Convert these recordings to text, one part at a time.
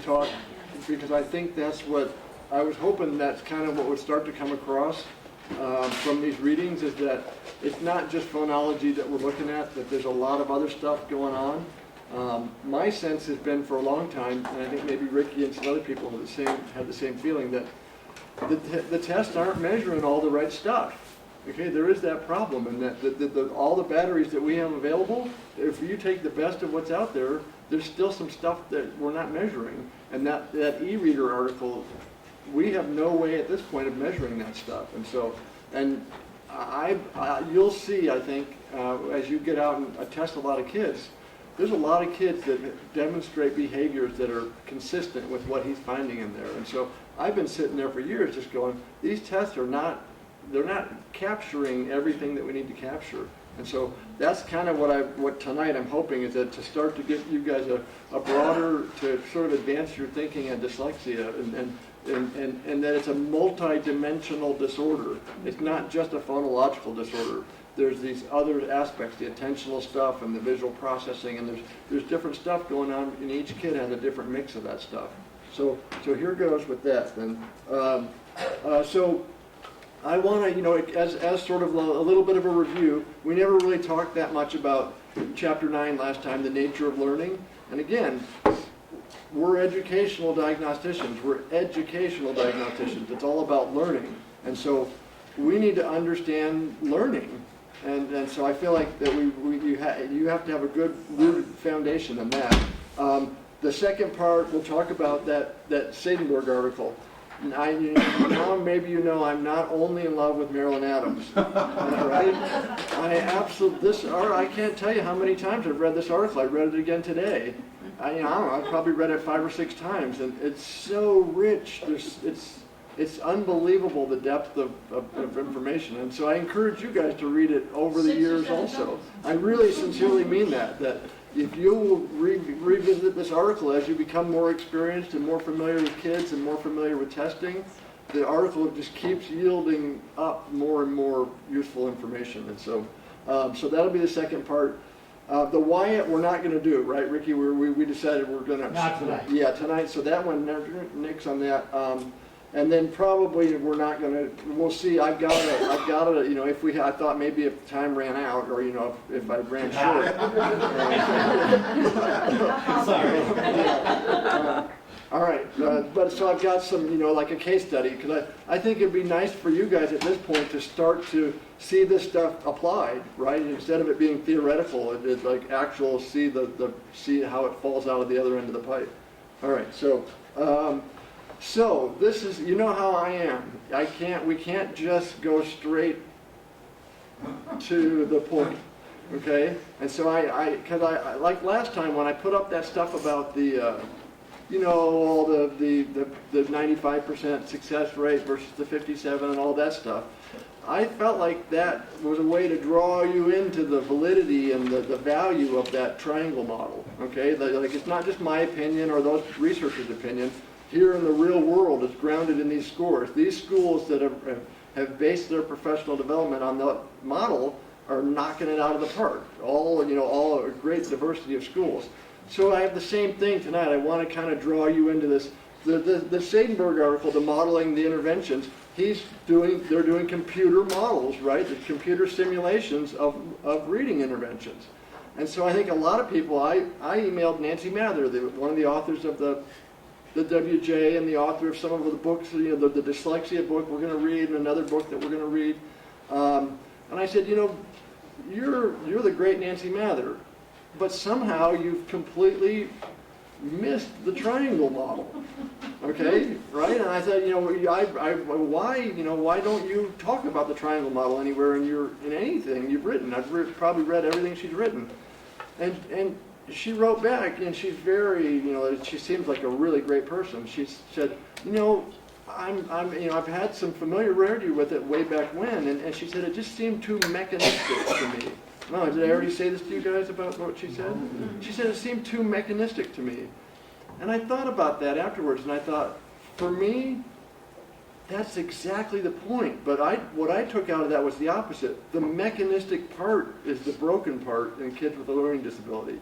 talk, because I think that's what, I was hoping that's kind of what would start to come across from these readings, is that it's not just phonology that we're looking at, that there's a lot of other stuff going on. My sense has been for a long time, and I think maybe Ricky and some other people have the same feeling, that the tests aren't measuring all the right stuff. Okay, there is that problem, and that all the batteries that we have available, if you take the best of what's out there, there's still some stuff that we're not measuring. And that e-reader article, we have no way at this point of measuring that stuff. And so, you'll see, I think, as you get out and test a lot of kids, there's a lot of kids that demonstrate behaviors that are consistent with what he's finding in there. And so I've been sitting there for years just going, these tests are not, they're not capturing everything that we need to capture. And so that's kind of what tonight I'm hoping is that to start to get you guys a broader, to sort of advance your thinking on dyslexia, and that it's a multi-dimensional disorder. It's not just a phonological disorder. There's these other aspects, the attentional stuff and the visual processing, and there's different stuff going on, and each kid has a different mix of that stuff. So here goes with that then. So I want to, as sort of a little bit of a review, we never really talked that much about Chapter 9 last time, the nature of learning. And again, we're educational diagnosticians. We're educational diagnosticians. It's all about learning. And so we need to understand learning. And so I feel like that you have to have a good rooted foundation in that. The second part, we'll talk about that Seidenberg article. Now maybe you know I'm not only in love with Marilyn Adams, right? I can't tell you how many times I've read this article. I read it again today. I don't know, I've probably read it 5 or 6 times, and it's so rich. It's unbelievable, the depth of information. And so I encourage you guys to read it over the years also. I really sincerely mean that if you will revisit this article as you become more experienced and more familiar with kids and more familiar with testing, the article just keeps yielding up more and more useful information. And so that'll be the second part. The Wyatt we're not going to do, right, Ricky? We decided we're going to... Not tonight. Yeah, tonight. So that one, nix on that. And then probably we're not going to, we'll see, I've got to, I thought maybe if time ran out, or, if I ran short. Sorry. All right, but so I've got some, like a case study, because I think it'd be nice for you guys at this point to start to see this stuff applied, right? Instead of it being theoretical, it's like actual, see how it falls out of the other end of the pipe. All right, so this is, how I am. We can't just go straight to the point, okay? And so because I like last time when I put up that stuff about the, all the 95% success rate versus the 57 and all that stuff, I felt like that was a way to draw you into the validity and the value of that triangle model, okay? Like it's not just my opinion or those researchers' opinion. Here in the real world, it's grounded in these scores. These schools that have based their professional development on the model are knocking it out of the park. All a great diversity of schools. So I have the same thing tonight. I want to kind of draw you into this. The Seidenberg article, the modeling the interventions, they're doing computer models, right? The computer simulations of reading interventions. And so I think a lot of people, I emailed Nancy Mather, one of the authors of the WJ and the author of some of the books, the dyslexia book we're going to read and another book that we're going to read. And I said, you're the great Nancy Mather, but somehow you've completely missed the triangle model, okay, right? And I said, why don't you talk about the triangle model anywhere in anything you've written? I've probably read everything she's written, and she wrote back, and she's very, she seems like a really great person. She said, I've had some familiarity with it way back when, and she said it just seemed too mechanistic to me. No, did I already say this to you guys about what she said? She said it seemed too mechanistic to me. And I thought about that afterwards, and I thought, for me, that's exactly the point. But what I took out of that was the opposite. The mechanistic part is the broken part in kids with a learning disability.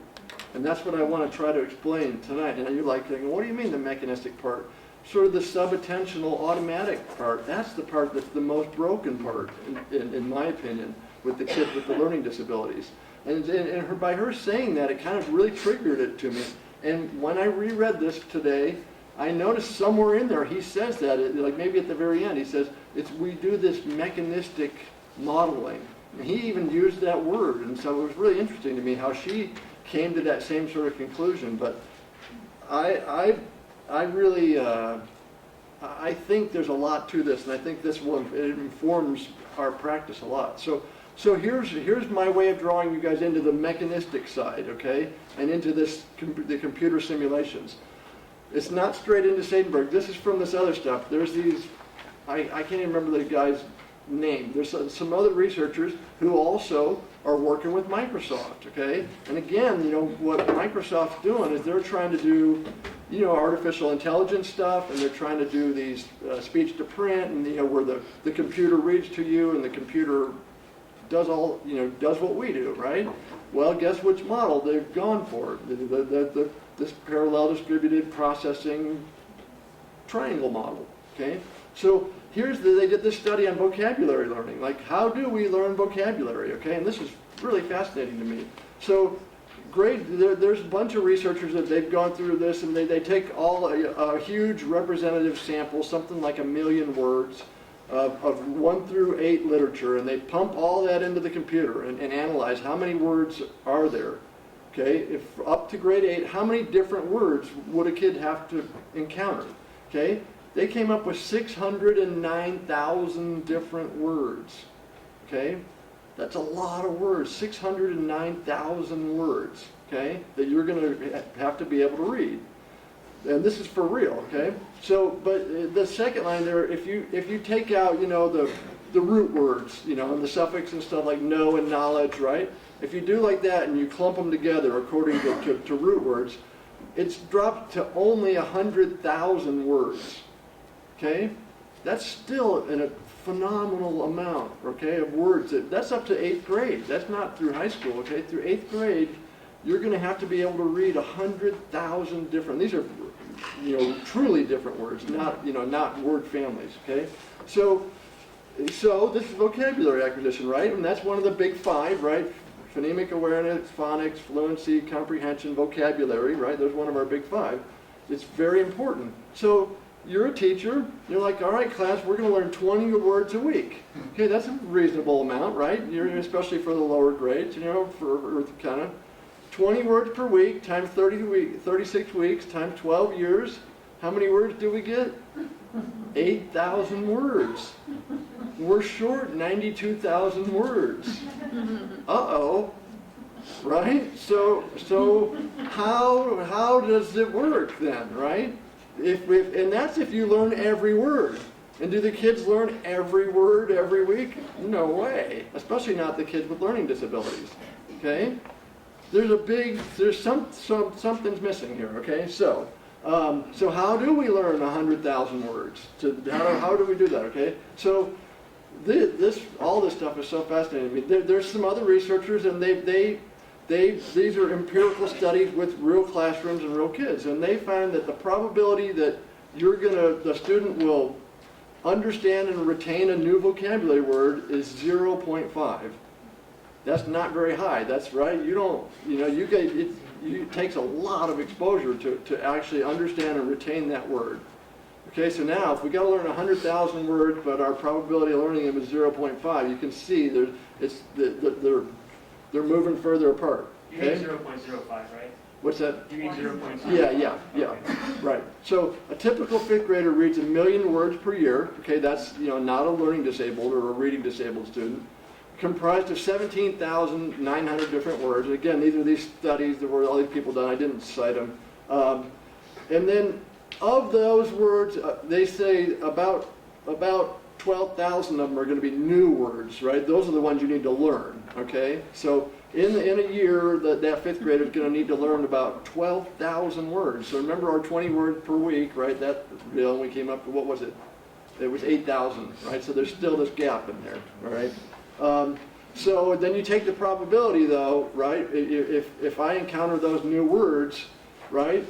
And that's what I want to try to explain tonight. And you're like, what do you mean the mechanistic part? Sort of the sub-attentional automatic part. That's the part that's the most broken part, in my opinion, with the kids with the learning disabilities. And by her saying that, it kind of really triggered it to me. And when I reread this today, I noticed somewhere in there he says that, like maybe at the very end, he says, we do this mechanistic modeling. And he even used that word, and so it was really interesting to me how she came to that same sort of conclusion. But I really, I think there's a lot to this, and I think this will, it informs our practice a lot. So here's my way of drawing you guys into the mechanistic side, okay, and into the computer simulations. It's not straight into Seidenberg. This is from this other stuff. There's these, I can't even remember the guy's name. There's some other researchers who also are working with Microsoft, okay? And again, what Microsoft's doing is they're trying to do, artificial intelligence stuff, and they're trying to do these speech to print, and where the computer reads to you and the computer does all, does what we do, right? Well, guess which model they've gone for? This parallel distributed processing triangle model, okay? So they did this study on vocabulary learning, like how do we learn vocabulary, okay? And this is really fascinating to me. So there's a bunch of researchers that they've gone through this, and they take a huge representative sample, something like 1 million words of 1 through 8 literature, and they pump all that into the computer and analyze how many words are there. Okay, if up to grade 8, how many different words would a kid have to encounter? Okay, they came up with 609,000 different words. Okay, that's a lot of words, 609,000 words, okay, that you're going to have to be able to read. And this is for real, okay? So, but the second line there, if you take out, the root words, and the suffix and stuff like know and knowledge, right? If you do like that and you clump them together according to root words, it's dropped to only 100,000 words, okay? That's still a phenomenal amount, okay, of words. That's up to 8th grade. That's not through high school, okay? Through 8th grade, you're going to have to be able to read 100,000 different, these are, truly different words, not word families, okay? So this is vocabulary acquisition, right? And that's one of the big 5, right? Phonemic awareness, phonics, fluency, comprehension, vocabulary, right? There's one of our big 5. It's very important. So you're a teacher, you're like, all right, class, we're going to learn 20 words a week. Okay, that's a reasonable amount, right? Especially for the lower grades, for kind of 20 words per week times 36 weeks times 12 years. How many words do we get? 8,000 words. We're short 92,000 words. Uh-oh. Right? So how does it work then, right? And that's if you learn every word. And do the kids learn every word every week? No way. Especially not the kids with learning disabilities. Okay? There's something's missing here, okay? So how do we learn 100,000 words? How do we do that, okay? So all this stuff is so fascinating to me. There's some other researchers, and these are empirical studies with real classrooms and real kids, and they find that the probability that the student will understand and retain a new vocabulary word is 0.5. That's not very high. That's right. It takes a lot of exposure to actually understand and retain that word. Okay, so now if we got to learn 100,000 words, but our probability of learning them is 0.5, you can see they're moving further apart. Okay? You mean 0.05, right? What's that? You mean 0.05? Yeah, okay. Right. So a typical 5th grader reads 1 million words per year. Okay, that's not a learning disabled or a reading disabled student. Comprised of 17,900 different words. Again, these are these studies that were all these people done. I didn't cite them. And then of those words, they say about 12,000 of them are going to be new words, right? Those are the ones you need to learn, okay? So in a year, that 5th grader is going to need to learn about 12,000 words. So remember our 20 words per week, right? We came up with, what was it? It was 8,000, right? So there's still this gap in there, all right? So then you take the probability though, right? If I encounter those new words, right?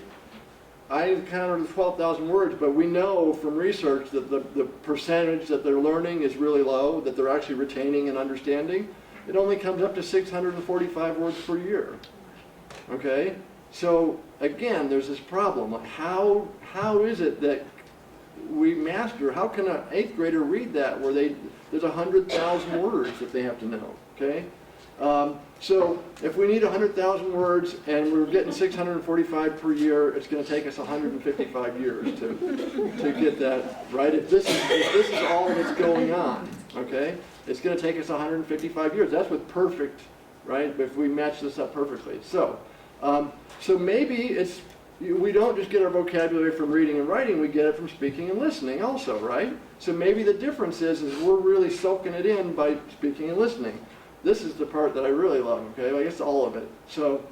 I encountered 12,000 words, but we know from research that the percentage that they're learning is really low, that they're actually retaining and understanding. It only comes up to 645 words per year. Okay? So again, there's this problem. Like how is it that we master, how can an 8th grader read that where there's 100,000 words that they have to know? Okay? So if we need 100,000 words and we're getting 645 per year, it's going to take us 155 years to get that, right? If this is all that's going on, okay? It's going to take us 155 years. That's with perfect, right? If we match this up perfectly. So maybe we don't just get our vocabulary from reading and writing, we get it from speaking and listening also, right? So maybe the difference is we're really soaking it in by speaking and listening. This is the part that I really love, okay? I guess all of it. So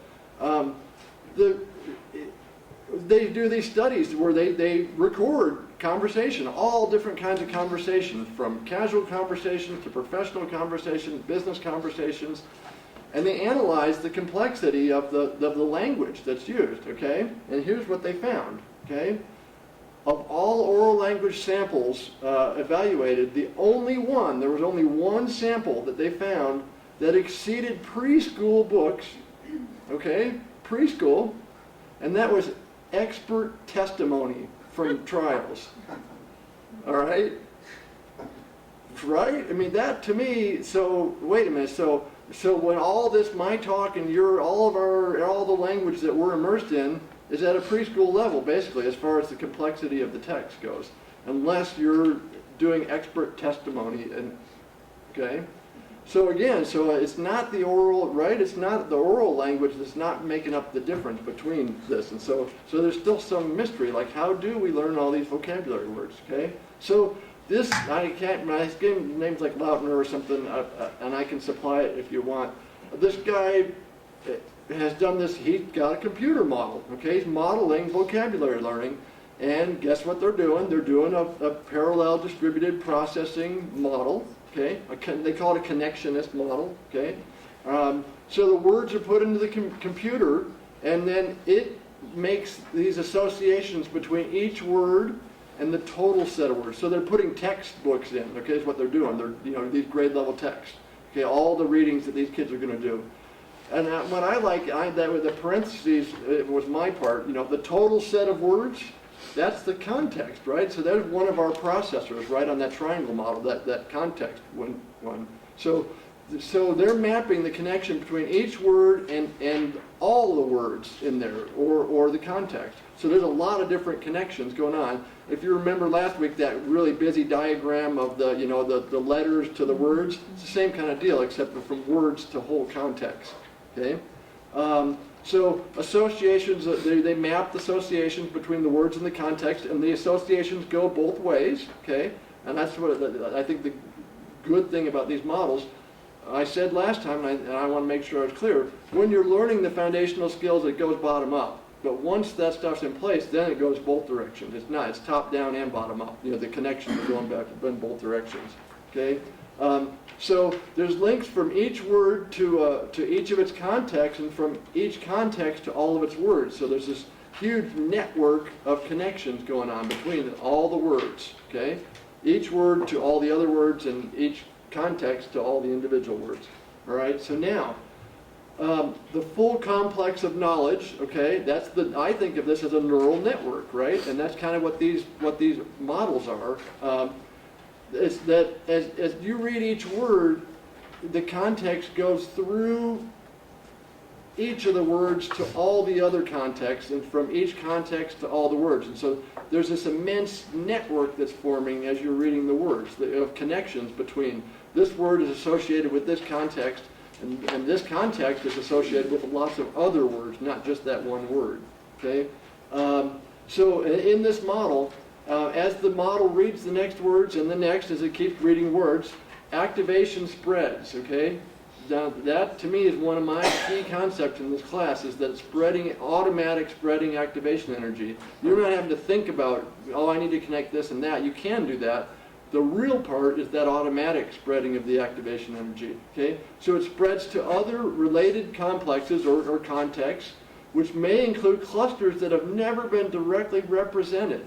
they do these studies where they record conversation, all different kinds of conversations, from casual conversations to professional conversations, business conversations, and they analyze the complexity of the language that's used, okay? And here's what they found, okay? Of all oral language samples evaluated, there was only one sample that they found that exceeded preschool books, okay, preschool, and that was expert testimony from trials. All right? Right? I mean, that to me, so wait a minute, so when all this, my talk and all the language that we're immersed in is at a preschool level, basically, as far as the complexity of the text goes, unless you're doing expert testimony, and okay? So again, it's not the oral, right? It's not the oral language that's not making up the difference between this. And so there's still some mystery, like how do we learn all these vocabulary words, okay? So this, I give names like Lautner or something, and I can supply it if you want. This guy has done this, he's got a computer model, okay? He's modeling vocabulary learning, and guess what they're doing? They're doing a parallel distributed processing model. Okay, they call it a connectionist model. Okay, so the words are put into the computer, and then it makes these associations between each word and the total set of words. So they're putting textbooks in. Okay, is what they're doing. They're these grade level texts. Okay, all the readings that these kids are going to do. And what I like, that with the parentheses, it was my part. The total set of words. That's the context, right? So there's one of our processors, right, on that triangle model, that context one. So they're mapping the connection between each word and all the words in there, or the context. So there's a lot of different connections going on. If you remember last week, that really busy diagram of the letters to the words, it's the same kind of deal, except from words to whole context, okay? So associations, they map the associations between the words and the context, and the associations go both ways, okay? And that's what I think the good thing about these models. I said last time, and I want to make sure it's clear, when you're learning the foundational skills, it goes bottom up. But once that stuff's in place, then it goes both directions. It's top down and bottom up. The connections are going back in both directions, okay? So there's links from each word to each of its contexts, and from each context to all of its words. So there's this huge network of connections going on between all the words, okay? Each word to all the other words, and each context to all the individual words. All right, so now, the full complex of knowledge, okay, I think of this as a neural network, right? And that's kind of what these models are. It's that as you read each word, the context goes through each of the words to all the other contexts, and from each context to all the words. And so there's this immense network that's forming as you're reading the words, of connections between this word is associated with this context, and this context is associated with lots of other words, not just that one word. Okay? So in this model, as the model reads the next words and the next, as it keeps reading words, activation spreads, okay? Now, that to me is one of my key concepts in this class, is that automatic spreading activation energy. You're not having to think about, oh, I need to connect this and that. You can do that, The real part is that automatic spreading of the activation energy, okay? So it spreads to other related complexes or contexts, which may include clusters that have never been directly represented.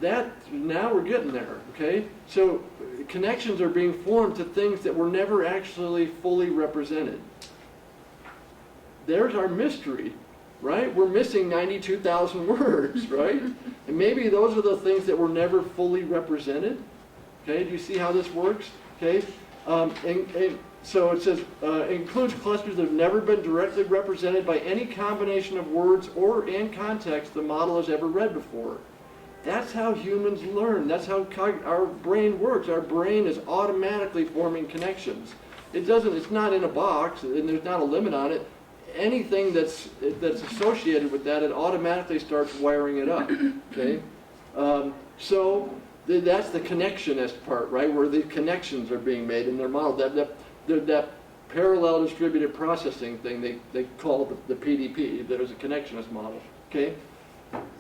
Now we're getting there, okay? So connections are being formed to things that were never actually fully represented. There's our mystery, right? We're missing 92,000 words, right? And maybe those are the things that were never fully represented. Okay, do you see how this works? Okay, so it says, includes clusters that have never been directly represented by any combination of words and context the model has ever read before. That's how humans learn. That's how our brain works. Our brain is automatically forming connections. It's not in a box, and there's not a limit on it. Anything that's associated with that, it automatically starts wiring it up. Okay, so that's the connectionist part, right? Where the connections are being made in their model. That parallel distributed processing thing they call the PDP. That is a connectionist model. Okay,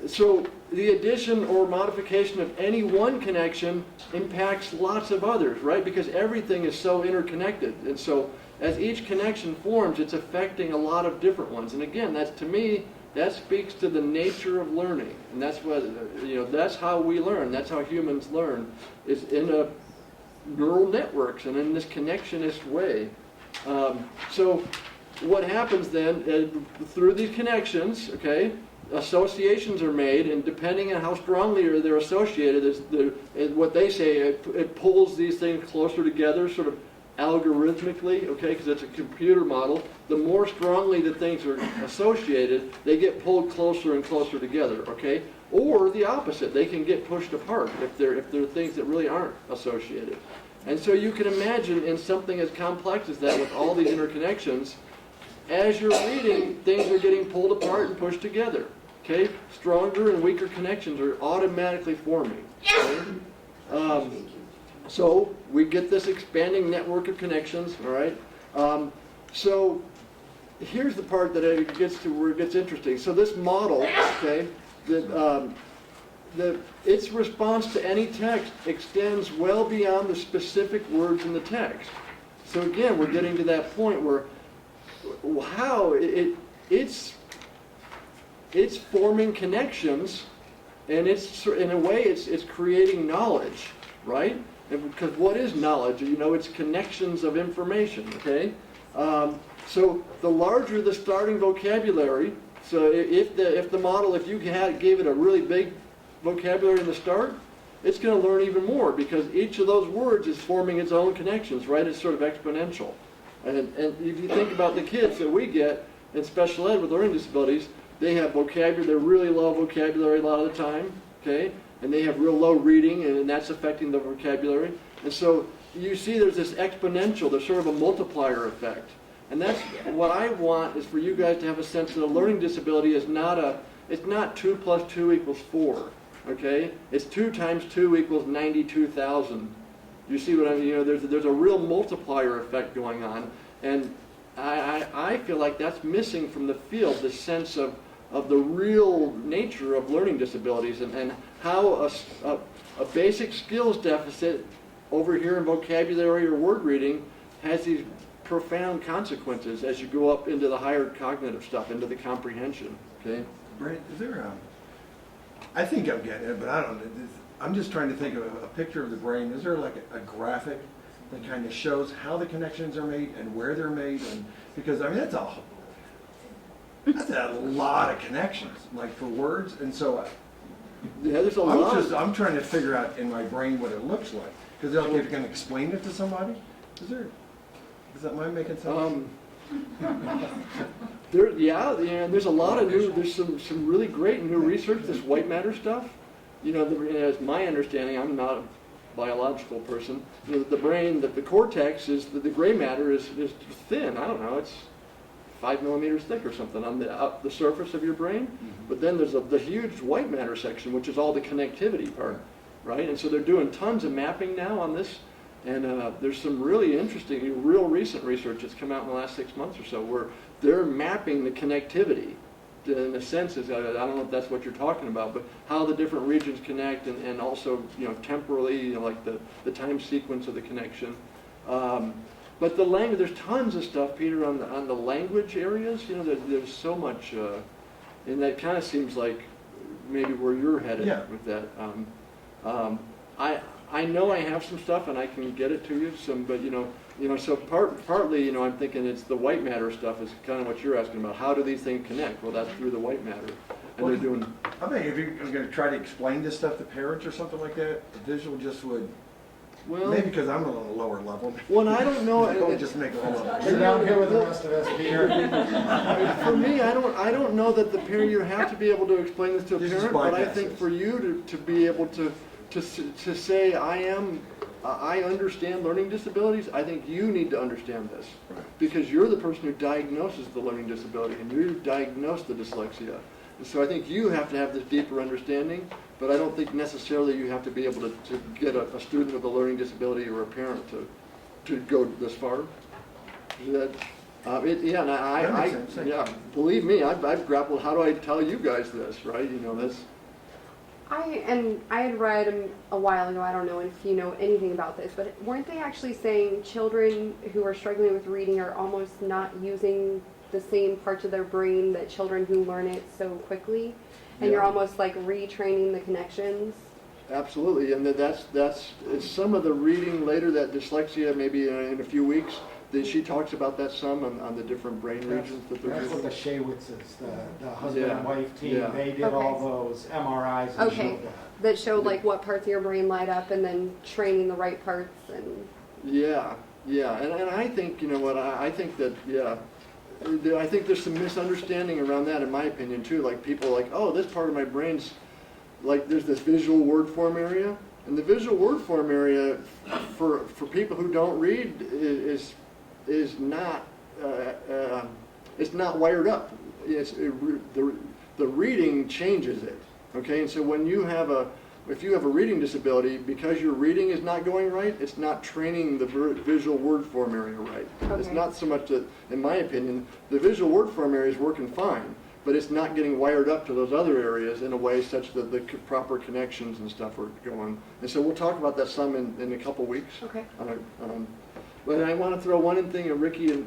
so the addition or modification of any one connection impacts lots of others, right? Because everything is so interconnected, and so as each connection forms, it's affecting a lot of different ones. And again, to me, that speaks to the nature of learning. And that's what, that's how we learn. That's how humans learn, is in neural networks and in this connectionist way. So what happens then, through these connections, okay, associations are made, and depending on how strongly they're associated, what they say, it pulls these things closer together, sort of algorithmically, okay, because it's a computer model. The more strongly the things are associated, they get pulled closer and closer together, okay? Or the opposite, they can get pushed apart if they're things that really aren't associated. And so you can imagine in something as complex as that, with all these interconnections, as you're reading, things are getting pulled apart and pushed together, okay? Stronger and weaker connections are automatically forming. Okay? So we get this expanding network of connections, all right? So here's the part that it gets to where it gets interesting. So this model, okay, its response to any text extends well beyond the specific words in the text. So again, we're getting to that point where how it's forming connections, and it's in a way it's creating knowledge, right? Because what is knowledge? It's connections of information, okay? So the larger the starting vocabulary, so if you gave it a really big vocabulary in the start, it's going to learn even more, because each of those words is forming its own connections, right? It's sort of exponential. And if you think about the kids that we get in special ed with learning disabilities, they have vocabulary, they're really low vocabulary a lot of the time, okay? And they have real low reading, and that's affecting the vocabulary. And so you see there's this exponential, there's sort of a multiplier effect. And that's what I want, is for you guys to have a sense that a learning disability is it's not 2 + 2 = 4, okay? It's 2 × 2 = 92,000. You see what I mean? There's a real multiplier effect going on. And I feel like that's missing from the field, the sense of the real nature of learning disabilities, and how a basic skills deficit over here in vocabulary or word reading has these profound consequences as you go up into the higher cognitive stuff, into the comprehension. Okay. Brent, is there I think I'm getting it, but I don't know. I'm just trying to think of a picture of the brain. Is there like a graphic that kind of shows how the connections are made and where they're made? And because I mean that's a lot of connections, like for words, and so yeah, there's a lot. I'm trying to figure out in my brain what it looks like, because if you can explain it to somebody, is that mine making sense? There's a lot of there's some really great new research, this white matter stuff. As my understanding, I'm not a biological person, the brain, the cortex the gray matter is thin. I don't know, it's 5 millimeters thick or something on the surface of your brain. Mm-hmm. But then there's the huge white matter section, which is all the connectivity part, right? And so they're doing tons of mapping now on this. And there's some really interesting, real recent research that's come out in the last 6 months or so, where they're mapping the connectivity, in a sense, I don't know if that's what you're talking about, but how the different regions connect, and also, temporally, like the time sequence of the connection. But the language, there's tons of stuff, Peter, on the language areas. There's so much, and that kind of seems like maybe where you're headed with that. I know I have some stuff, and I can get it to you. So partly, I'm thinking it's the white matter stuff is kind of what you're asking about. How do these things connect? Well, that's through the white matter, and they're doing. I think if you're going to try to explain this stuff to parents or something like that, the visual just would. Well, maybe because I'm a little lower level. Well, I don't know. It'll just make a whole lot. You're down here with the rest of us, Peter. For me, I don't know that the parent, you have to be able to explain this to a parent, but I think this. for you to be able to say I understand learning disabilities, I think you need to understand this, because you're the person who diagnoses the learning disability, and you diagnose the dyslexia. And so I think you have to have this deeper understanding, but I don't think necessarily you have to be able to get a student with a learning disability or a parent to go this far. That, believe me, I've grappled. How do I tell you guys this, right? This. I had read a while ago, I don't know if you know anything about this, but weren't they actually saying children who are struggling with reading are almost not using the same parts of their brain that children who learn it so quickly? And you're almost like retraining the connections? Absolutely, and that's some of the reading later, that dyslexia, maybe in a few weeks, that she talks about that some on the different brain regions that they're That's doing. what the Shawitzes, the husband and wife team, they did Okay. all those MRIs and Okay. showed that. That showed like what parts of your brain light up and then training the right parts and... Yeah, and I think, I think that, I think there's some misunderstanding around that, in my opinion, too. Like, people are like, oh, this part of my brain's, like, there's this visual word form area, and the visual word form area for people who don't read is not it's not wired up. The reading changes it. Okay, and so when if you have a reading disability, because your reading is not going right, it's not training the visual word form area right. Okay. It's not so much that, in my opinion, the visual word form area is working fine, but it's not getting wired up to those other areas in a way such that the proper connections and stuff are going. And so we'll talk about that some in a couple weeks. Okay. But I want to throw one thing that Ricky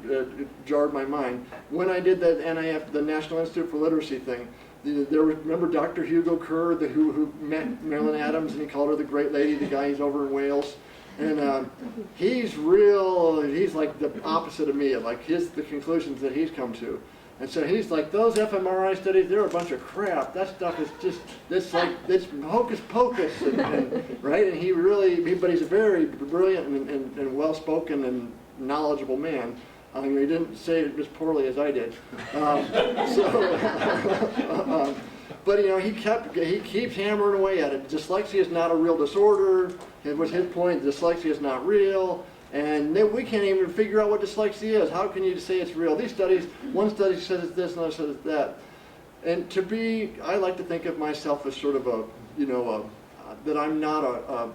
jarred my mind. When I did that NIF, the National Institute for Literacy thing, remember Dr. Hugo Kerr, who met Marilyn Adams, and he called her the great lady, the guy he's over in Wales. And he's like the opposite of me, like the conclusions that he's come to. And so he's like, those fMRI studies, they're a bunch of crap. That stuff is just, it's hocus pocus, right? And but he's a very brilliant and well-spoken and knowledgeable man. I mean, he didn't say it as poorly as I did. But he keeps hammering away at it. Dyslexia is not a real disorder. It was his point. Dyslexia is not real. And we can't even figure out what dyslexia is. How can you say it's real? These studies, one study says it's this, another says it's that. And I like to think of myself as sort of that I'm not a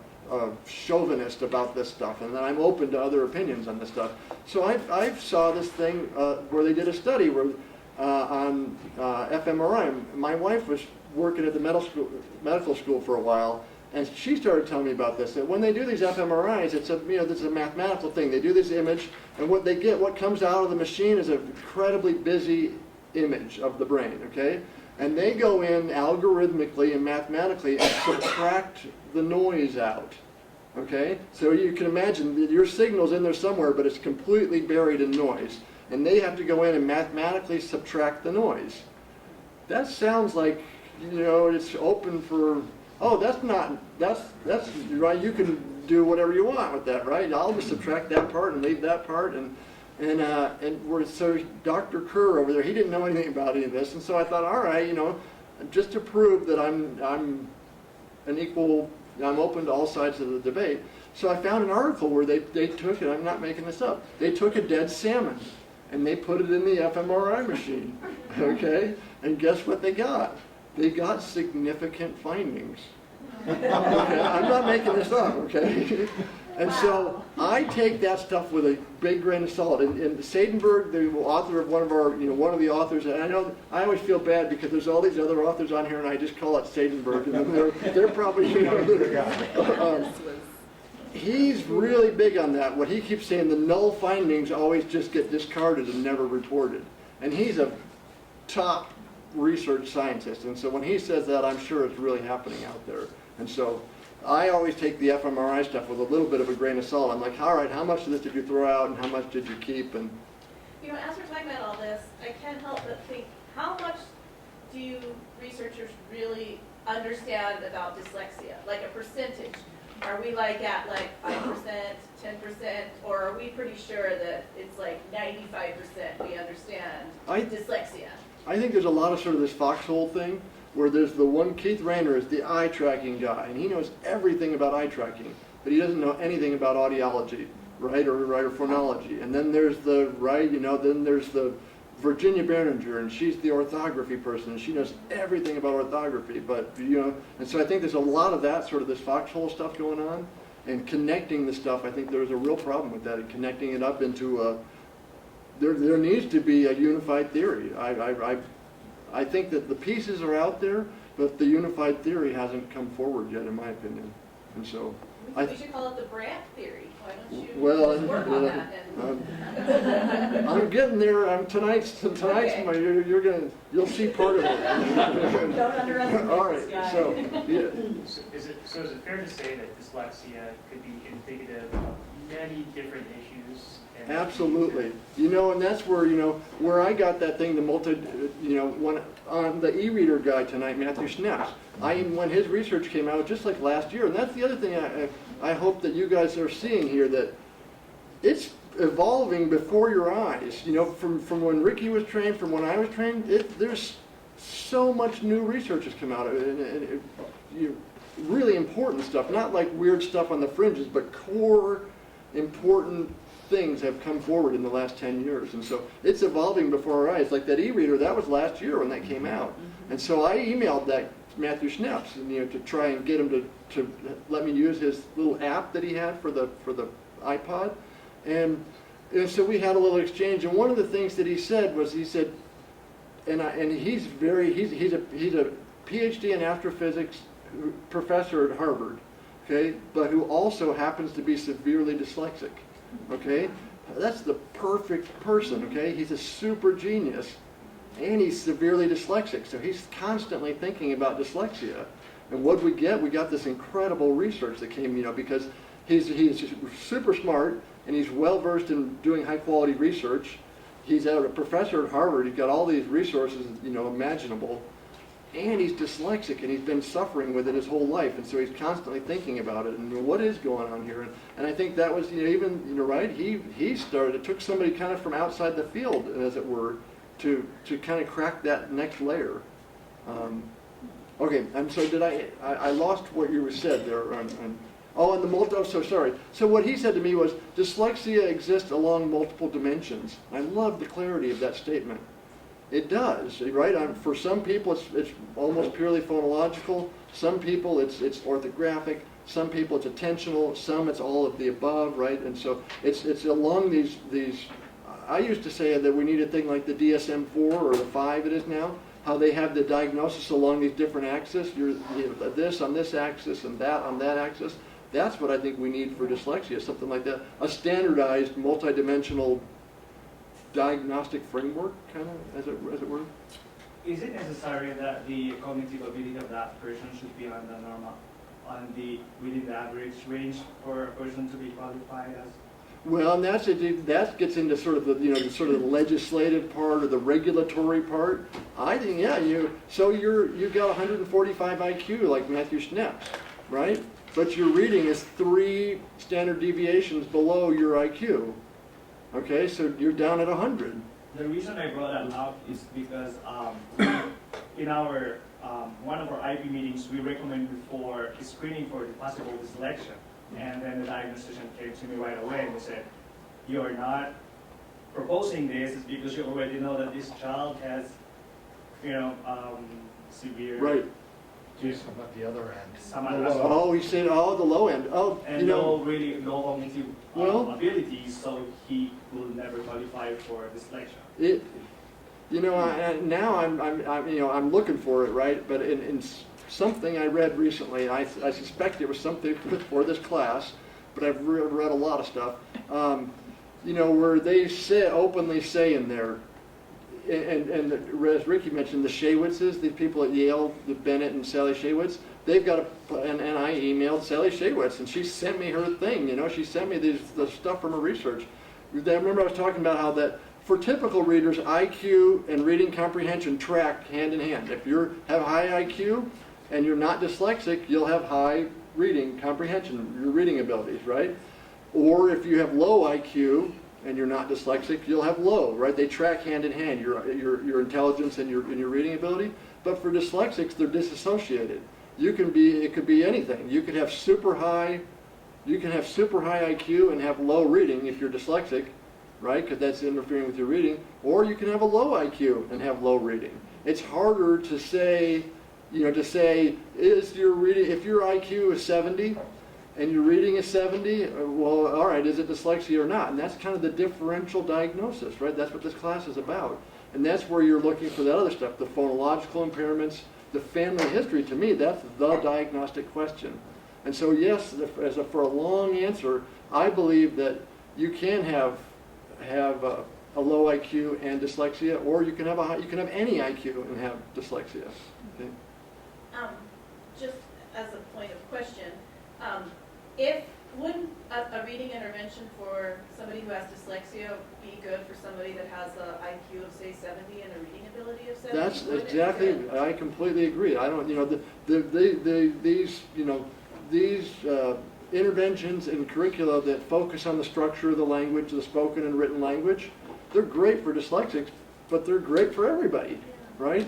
chauvinist about this stuff, and that I'm open to other opinions on this stuff. So I saw this thing where they did a study on fMRI. My wife was working at the medical school for a while, and she started telling me about this, that when they do these fMRIs, this is a mathematical thing. They do this image, and what comes out of the machine is an incredibly busy image of the brain, okay? And they go in algorithmically and mathematically and subtract the noise out, okay? So you can imagine that your signal's in there somewhere, but it's completely buried in noise. And they have to go in and mathematically subtract the noise. That sounds like, it's open for... Oh, that's right. You can do whatever you want with that, right? I'll just subtract that part and leave that part, so Dr. Kerr over there, he didn't know anything about any of this, and so I thought, all right, just to prove that I'm an equal, I'm open to all sides of the debate. So I found an article where they took it. I'm not making this up. They took a dead salmon and they put it in the fMRI machine, okay? And guess what they got? They got significant findings. Okay, I'm not making this up, okay? And so I take that stuff with a big grain of salt. And Seidenberg, the author of one of our, one of the authors, and I know I always feel bad because there's all these other authors on here, and I just call it Seidenberg, and they're probably, he's really big on that. What he keeps saying, the null findings always just get discarded and never reported. And he's a top research scientist, and so when he says that, I'm sure it's really happening out there. And so I always take the fMRI stuff with a little bit of a grain of salt. I'm like, all right, how much of this did you throw out and how much did you keep? And as we're talking about all this, I can't help but think, how much do you researchers really understand about dyslexia? Like a percentage? Are we like at like 5%, 10%, or are we pretty sure that it's like 95% we understand dyslexia? I think there's a lot of sort of this foxhole thing where there's the one, Keith Rayner is the eye tracking guy, and he knows everything about eye tracking, but he doesn't know anything about audiology, right, or phonology. And then there's the, then there's the Virginia Behringer, and she's the orthography person, and she knows everything about orthography, but, and so I think there's a lot of that sort of this foxhole stuff going on, and connecting the stuff, I think there's a real problem with that, and connecting it up into there needs to be a unified theory. I think that the pieces are out there, but the unified theory hasn't come forward yet, in my opinion. And so we should call it the Brandt theory. Why don't you work on that? I'm getting there. Tonight's Okay. you'll see part of it. Don't underestimate All this right. guy. So yeah. So is it fair to say that dyslexia could be indicative of many different issues? Absolutely. And that's where, where I got that thing, the when on the e-reader guy tonight, Matthew Schneps, when his research came out just like last year, and that's the other thing I hope that you guys are seeing here, that it's evolving before your eyes. From when Ricky was trained, from when I was trained, there's so much new research has come out of it, and really important stuff, not like weird stuff on the fringes, but core important things have come forward in the last 10 years. And so it's evolving before our eyes. Like that e-reader, that was last year when that came out. And so I emailed that Matthew Schneps, to try and get him to let me use his little app that he had for the iPod. And so we had a little exchange. And one of the things that he said was, he's a PhD in astrophysics professor at Harvard, okay, but who also happens to be severely dyslexic. Okay, that's the perfect person. Okay, he's a super genius, and he's severely dyslexic. So he's constantly thinking about dyslexia. And what we get? We got this incredible research that came, because he's super smart and he's well versed in doing high quality research. He's a professor at Harvard. He's got all these resources, imaginable. And he's dyslexic, and he's been suffering with it his whole life, and so he's constantly thinking about it, and what is going on here. And I think that was, right, he started, it took somebody kind of from outside the field, as it were, to kind of crack that next layer. Okay, and so I lost what you said there on and the so sorry. So what he said to me was, dyslexia exists along multiple dimensions. I love the clarity of that statement. It does, right? For some people, it's almost purely phonological. Some people, it's orthographic. Some people, it's attentional. Some, it's all of the above, right? And so it's along these. I used to say that we need a thing like the DSM-4 or the 5 it is now. How they have the diagnosis along these different axes. This on this axis and that on that axis. That's what I think we need for dyslexia, something like that. A standardized, multidimensional diagnostic framework, kind of, as it were. Is it necessary that the cognitive ability of that person should be on the normal, within the average range for a person to be qualified as? Well, and that gets into sort of the sort of the legislative part or the regulatory part. I think you got 145 IQ like Matthew Schneps, right? But your reading is 3 standard deviations below your IQ. Okay, so you're down at 100. The reason I brought that up is because in our one of our IP meetings, we recommended for screening for the possible dyslexia. And then the diagnostician came to me right away and they said, "You're not proposing this is because you already know that this child has, severe." Right. Use them at the other end. Some The are low. Oh, he said, oh, the low end. Oh, and you know, really low cognitive Well- abilities, so he will never qualify for dyslexia. it. You know, now I'm looking for it, right? But in something I read recently, I suspect it was something for this class, but I've read a lot of stuff. You know, where they openly say in there, and as Ricky mentioned, the Shaywitzes, the people at Yale, the Bennett and Sally Shaywitz, they've got and I emailed Sally Shaywitz, and she sent me her thing. You know, she sent me the stuff from her research. I remember I was talking about how that for typical readers, IQ and reading comprehension track hand in hand. If you have high IQ and you're not dyslexic, you'll have high reading comprehension, your reading abilities, right? Or if you have low IQ and you're not dyslexic, you'll have low, right? They track hand in hand, your intelligence and your reading ability. But for dyslexics, they're disassociated. It could be anything. You could have super high IQ and have low reading if you're dyslexic, right? Because that's interfering with your reading. Or you can have a low IQ and have low reading. It's harder to say, is your reading, if your IQ is 70 and your reading is 70, well, all right, is it dyslexia or not? And that's kind of the differential diagnosis, right? That's what this class is about. And that's where you're looking for that other stuff, the phonological impairments, the family history. To me, that's the diagnostic question. And so, yes, for a long answer, I believe that you can have a low IQ and dyslexia, or you can have any IQ and have dyslexia. Okay? Just as a point of question, wouldn't a reading intervention for somebody who has dyslexia be good for somebody that has an IQ of say 70 and a reading ability of 70? That's Wouldn't it be exactly. good? I completely agree. I don't. These interventions and curricula that focus on the structure of the language, the spoken and written language, they're great for dyslexics, but they're great for everybody, right?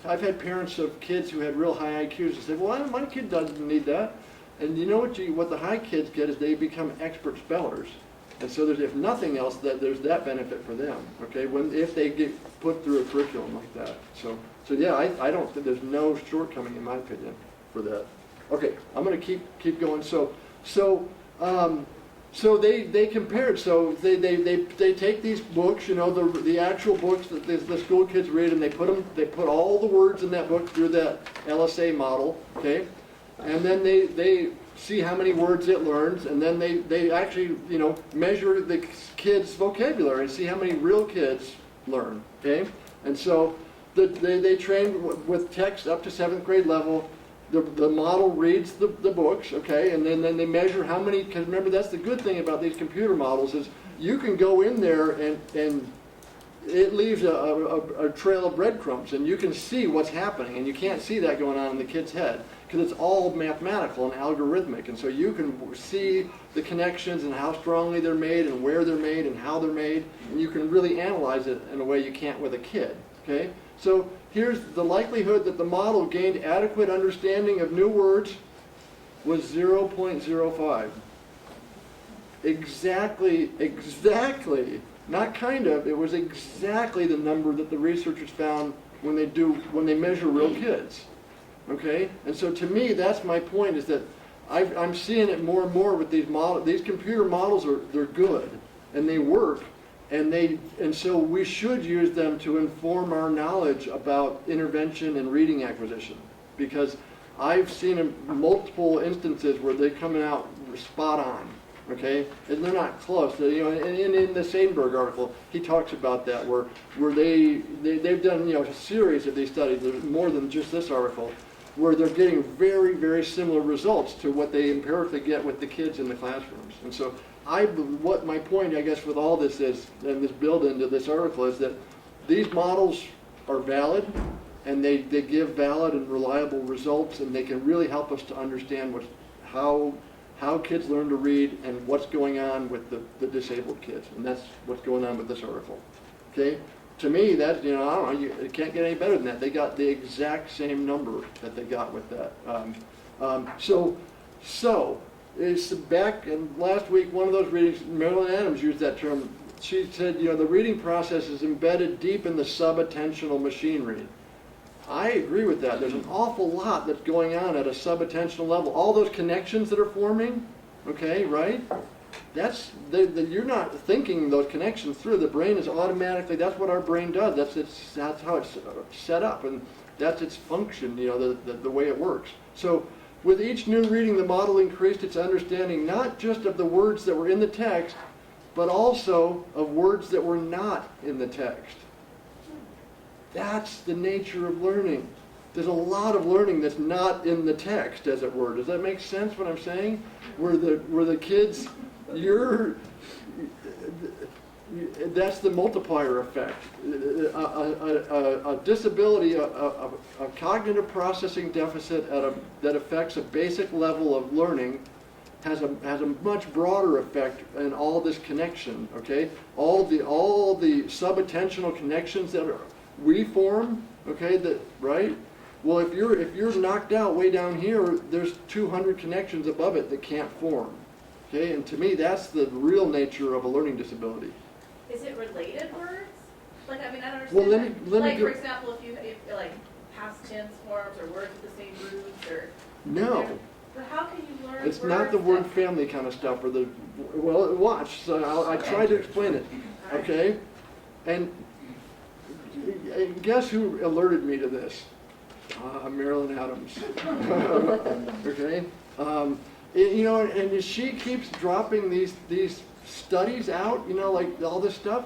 I've had parents of kids who had real high IQs and said, well, my kid doesn't need that. And you know what the high kids get is they become expert spellers. And so if nothing else, there's that benefit for them, okay, if they get put through a curriculum like that. So yeah, I don't think there's no shortcoming in my opinion for that. Okay, I'm going to keep going. So they compared. So they take these books, the actual books that the school kids read, and they put all the words in that book through that LSA model, okay, and then they see how many words it learns, and then they actually measure the kids' vocabulary and see how many real kids learn, okay, and so they train with text up to 7th grade level. The model reads the books, okay, and then they measure how many, because remember, that's the good thing about these computer models is you can go in there and it leaves a trail of breadcrumbs, and you can see what's happening, and you can't see that going on in the kid's head, because it's all mathematical and algorithmic, and so you can see the connections and how strongly they're made and where they're made and how they're made, and you can really analyze it in a way you can't with a kid, okay? So here's the likelihood that the model gained adequate understanding of new words was 0.05. Exactly, not kind of, it was exactly the number that the researchers found when they measure real kids. Okay? And so to me, that's my point, is that I'm seeing it more and more with these models. These computer models they're good and they work. And so we should use them to inform our knowledge about intervention and reading acquisition, because I've seen in multiple instances where they're coming out spot on, okay, and they're not close. And in the Sandberg article, he talks about that where they've done a series of these studies. There's more than just this article, where they're getting very, very similar results to what they empirically get with the kids in the classrooms. And so what my point, I guess, with all this is, and this build into this article, is that these models are valid, and they give valid and reliable results, and they can really help us to understand how kids learn to read and what's going on with the disabled kids. And that's what's going on with this article. Okay? To me, that, I don't know, it can't get any better than that. They got the exact same number that they got with that. So it's back, and last week, one of those readings, Marilyn Adams used that term. She said, the reading process is embedded deep in the sub-attentional machinery. I agree with that. There's an awful lot that's going on at a sub-attentional level. All those connections that are forming, okay, right? That's, you're not thinking those connections through. The brain is automatically, that's what our brain does. That's how it's set up, and that's its function, you know, the way it works. So with each new reading, the model increased its understanding not just of the words that were in the text, but also of words that were not in the text. That's the nature of learning. There's a lot of learning that's not in the text, as it were. Does that make sense what I'm saying? Where the kids, that's the multiplier effect. A disability, a cognitive processing deficit that affects a basic level of learning has a much broader effect in all this connection, okay? All the sub-attentional connections that we form, okay, right? Well, if you're knocked out way down here, there's 200 connections above it that can't form, okay? And to me, that's the real nature of a learning disability. Is it related words? Like, I mean, I don't understand. Well, let me like, go- for example, if like past tense forms or words with the same roots or. No. But how can you learn It's words not the word that- family kind of stuff, or well, watch, so I tried to explain it, okay? And guess who alerted me to this? Marilyn Adams, okay? You know, and she keeps dropping these studies out, you know, like all this stuff.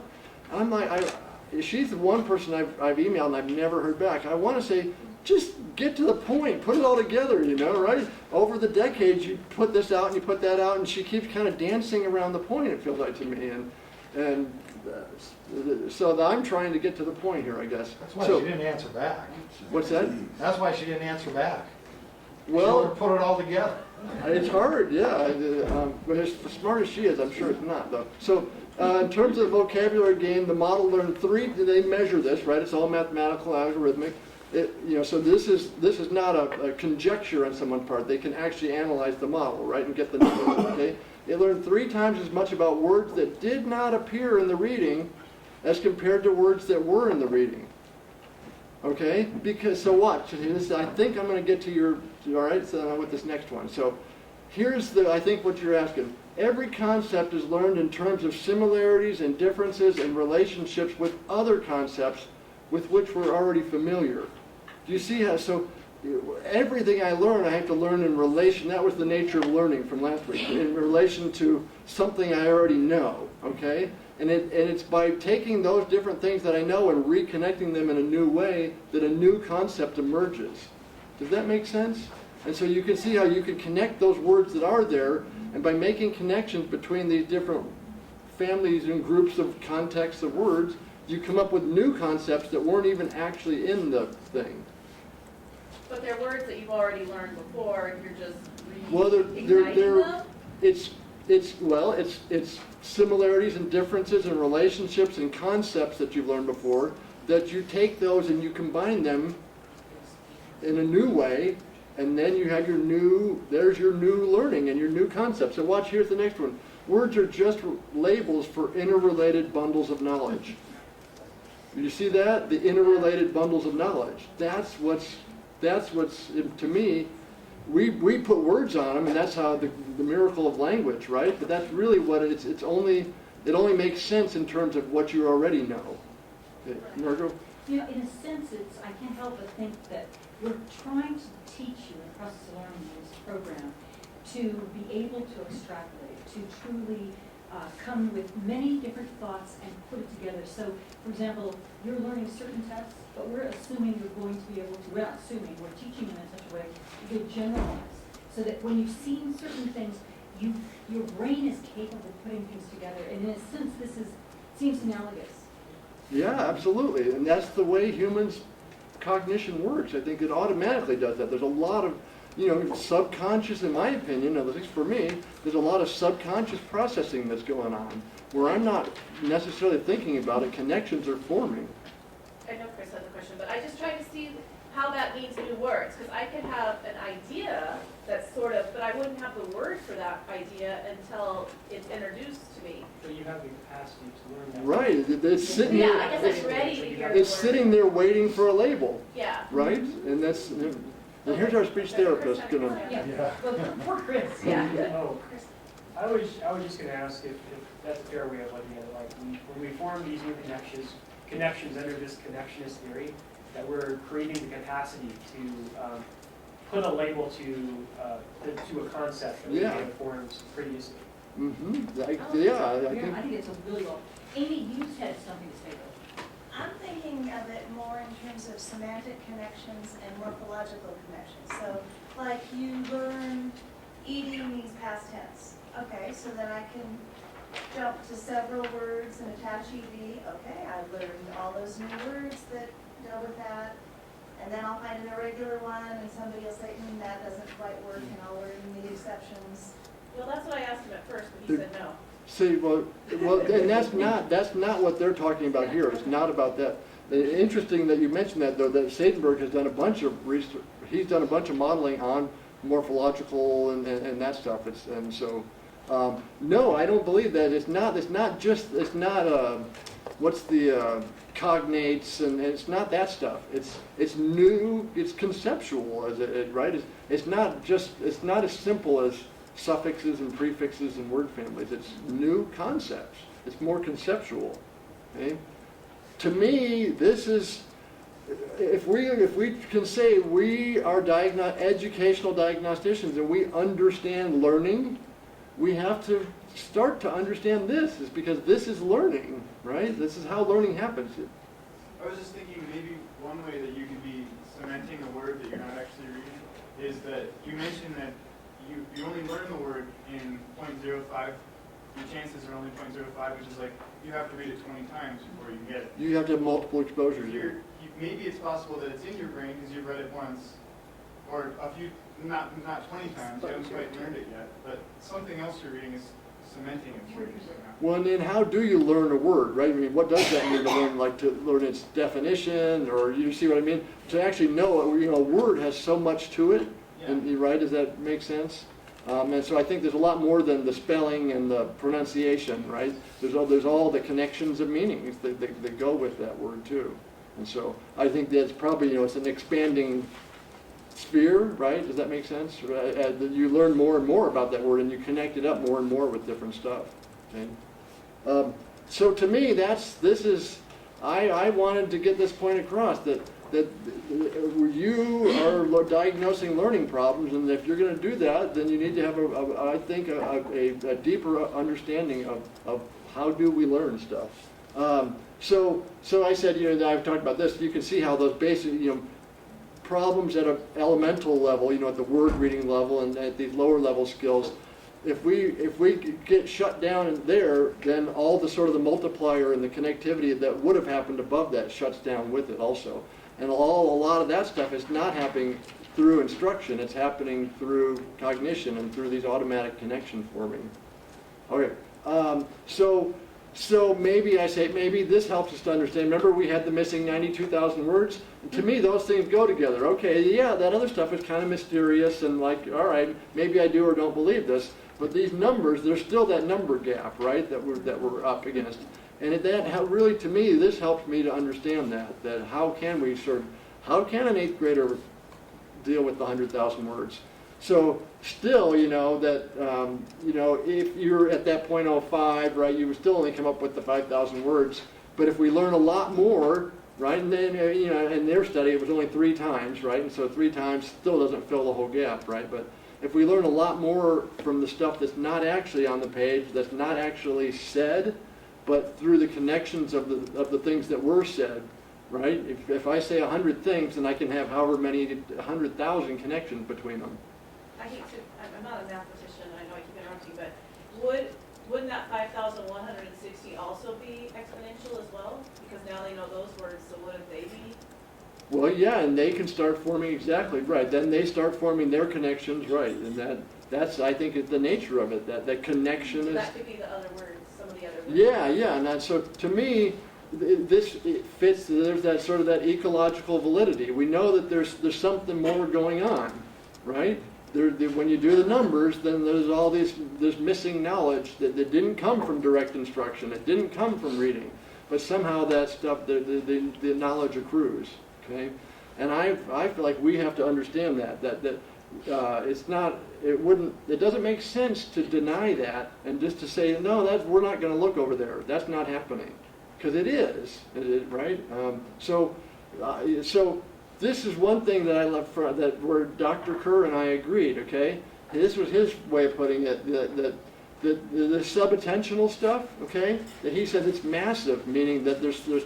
I'm like, she's the one person I've emailed and I've never heard back. I want to say, just get to the point, put it all together, you know, right? Over the decades, you put this out and you put that out, and she keeps kind of dancing around the point, it feels like to me. And so I'm trying to get to the point here, I guess. That's why So, she didn't answer back. what's that? That's why she didn't answer back. She Well, would've put it all together. it's hard, yeah. But as smart as she is, I'm sure it's not, though. So in terms of vocabulary gain, the model learned they measure this, right? It's all mathematical, algorithmic. So this is not a conjecture on someone's part. They can actually analyze the model, right, and get the numbers, okay? It learned 3 times as much about words that did not appear in the reading as compared to words that were in the reading. Okay? Because, so watch. I think I'm going to get to your, all right, so with this next one. So here's I think what you're asking. Every concept is learned in terms of similarities and differences and relationships with other concepts with which we're already familiar. Do you see how, so everything I learn, I have to learn in relation, that was the nature of learning from last week, in relation to something I already know, okay? And it's by taking those different things that I know and reconnecting them in a new way that a new concept emerges. Does that make sense? And so you can see how you can connect those words that are there, and by making connections between these different families and groups of contexts of words, you come up with new concepts that weren't even actually in the thing. But they're words that you've already learned before, and you're just Well, reigniting them? It's similarities and differences and relationships and concepts that you've learned before, that you take those and you combine them in a new way, and then you have there's your new learning and your new concepts. So watch, here's the next one. Words are just labels for interrelated bundles of knowledge. You see that? The interrelated bundles of knowledge. That's what's, to me, we put words on them, and that's how the miracle of language, right? But that's really what it only makes sense in terms of what you already know. Okay, Margot? You know, in a sense, I can't help but think that we're trying to teach you in process of learning in this program to be able to extrapolate, to truly come with many different thoughts and put it together. So, for example, you're learning certain tests, but we're assuming you're going to be able to, we're not assuming, we're teaching them in such a way to generalize. So that when you've seen certain things, your brain is capable of putting things together. And in a sense, seems analogous. Yeah, absolutely. And that's the way humans' cognition works. I think it automatically does that. There's a lot of, subconscious, in my opinion, at least for me, there's a lot of subconscious processing that's going on, where I'm not necessarily thinking about it, connections are forming. I know Chris has a question, but I just try to see how that means new words, because I could have an idea that's sort of, but I wouldn't have the word for that idea until it's introduced to me. But you have the capacity to learn that. Right, it's sitting Yeah, there. I guess I'm ready to hear the word. It's sitting there waiting for a label, Yeah. right? And that's, and here's our speech therapist gonna, Yeah, well, poor Chris. Yeah. Oh, I was just gonna ask if that's a fair way of looking at it, like, when we form these new connections under this connectionist theory, that we're creating the capacity to put a label to a concept that we Yeah. may have formed previously. yeah, I think. I think it's a really well. Amy, you had something to say though. I'm thinking of it more in terms of semantic connections and morphological connections. So, like you learn eating means past tense. Okay, so then I can jump to several words and attach ED. Okay, I learned all those new words that go with that. And then I'll find an irregular one and somebody will say, that doesn't quite work, and I'll learn the exceptions. Well, that's what I asked him at first, but he said no. See, well, and that's not what they're talking about here. It's not about that. Interesting that you mentioned that, though, that Seidenberg has done a bunch of research. He's done a bunch of modeling on morphological and that stuff. And so, no, I don't believe that. It's not what's the cognates, and it's not that stuff. It's new. It's conceptual, right? It's not as simple as suffixes and prefixes and word families. It's new concepts. It's more conceptual. Okay? To me, this is, if we can say we are educational diagnosticians and we understand learning, we have to start to understand this, is because this is learning, right? This is how learning happens. I was just thinking maybe one way that you could be cementing a word that you're not actually reading is that you mentioned that you only learn the word in 0.05. Your chances are only 0.05, which is like you have to read it 20 times before you get it. You have to have multiple exposures here. Maybe it's possible that it's in your brain because you've read it once, or a few, not 20 times. You haven't quite learned it yet, but something else you're reading is cementing it for you somehow. Well, and then how do you learn a word, right? I mean, what does that mean to learn? Like to learn its definition, or you see what I mean? To actually know, a word has so much to it, Yeah. and, right? Does that make sense? And so I think there's a lot more than the spelling and the pronunciation, right? There's all the connections of meanings that go with that word too. And so I think that's probably, it's an expanding sphere, right? Does that make sense? You learn more and more about that word, and you connect it up more and more with different stuff. Okay? So to me, I wanted to get this point across that you are diagnosing learning problems, and if you're going to do that, then you need to have a deeper understanding of how do we learn stuff. So I said, I've talked about this. You can see how those basic, problems at an elemental level, at the word reading level and at these lower level skills, if we get shut down in there, then all the sort of the multiplier and the connectivity that would have happened above that shuts down with it also. And a lot of that stuff is not happening through instruction. It's happening through cognition and through these automatic connection forming. Okay, so maybe I say, maybe this helps us to understand. Remember we had the missing 92,000 words? And to me, those things go together. Okay, yeah, that other stuff is kind of mysterious and like, all right, maybe I do or don't believe this. But these numbers, there's still that number gap, right, that we're up against. And really, to me, this helps me to understand that how can an 8th grader deal with the 100,000 words? So still, if you're at that 0.05, right, you would still only come up with the 5,000 words. But if we learn a lot more, right, and then, in their study, it was only 3 times, right, and so 3 times still doesn't fill the whole gap, right, but if we learn a lot more from the stuff that's not actually on the page, that's not actually said, but through the connections of the things that were said, right, if I say 100 things, then I can have however many 100,000 connections between them. I'm not a mathematician, I know I keep interrupting, but wouldn't that 5,160 also be exponential as well? Because now they know those words, so wouldn't they be? Well, yeah, and they can start forming exactly, right. Then they start forming their connections, right, and that's I think is the nature of it, that connection is... That could be the other words, some of the other words. Yeah, and so to me, it fits, there's that sort of that ecological validity. We know that there's something more going on, right? When you do the numbers, then there's all this missing knowledge that didn't come from direct instruction. It didn't come from reading, but somehow that stuff, the knowledge accrues. Okay, and I feel like we have to understand that it's not, it doesn't make sense to deny that and just to say no, we're not going to look over there. That's not happening, because it is, right? So this is one thing that I love where Dr. Kerr and I agreed. Okay, this was his way of putting it. The subattentional stuff. Okay, that he said it's massive, meaning that there's a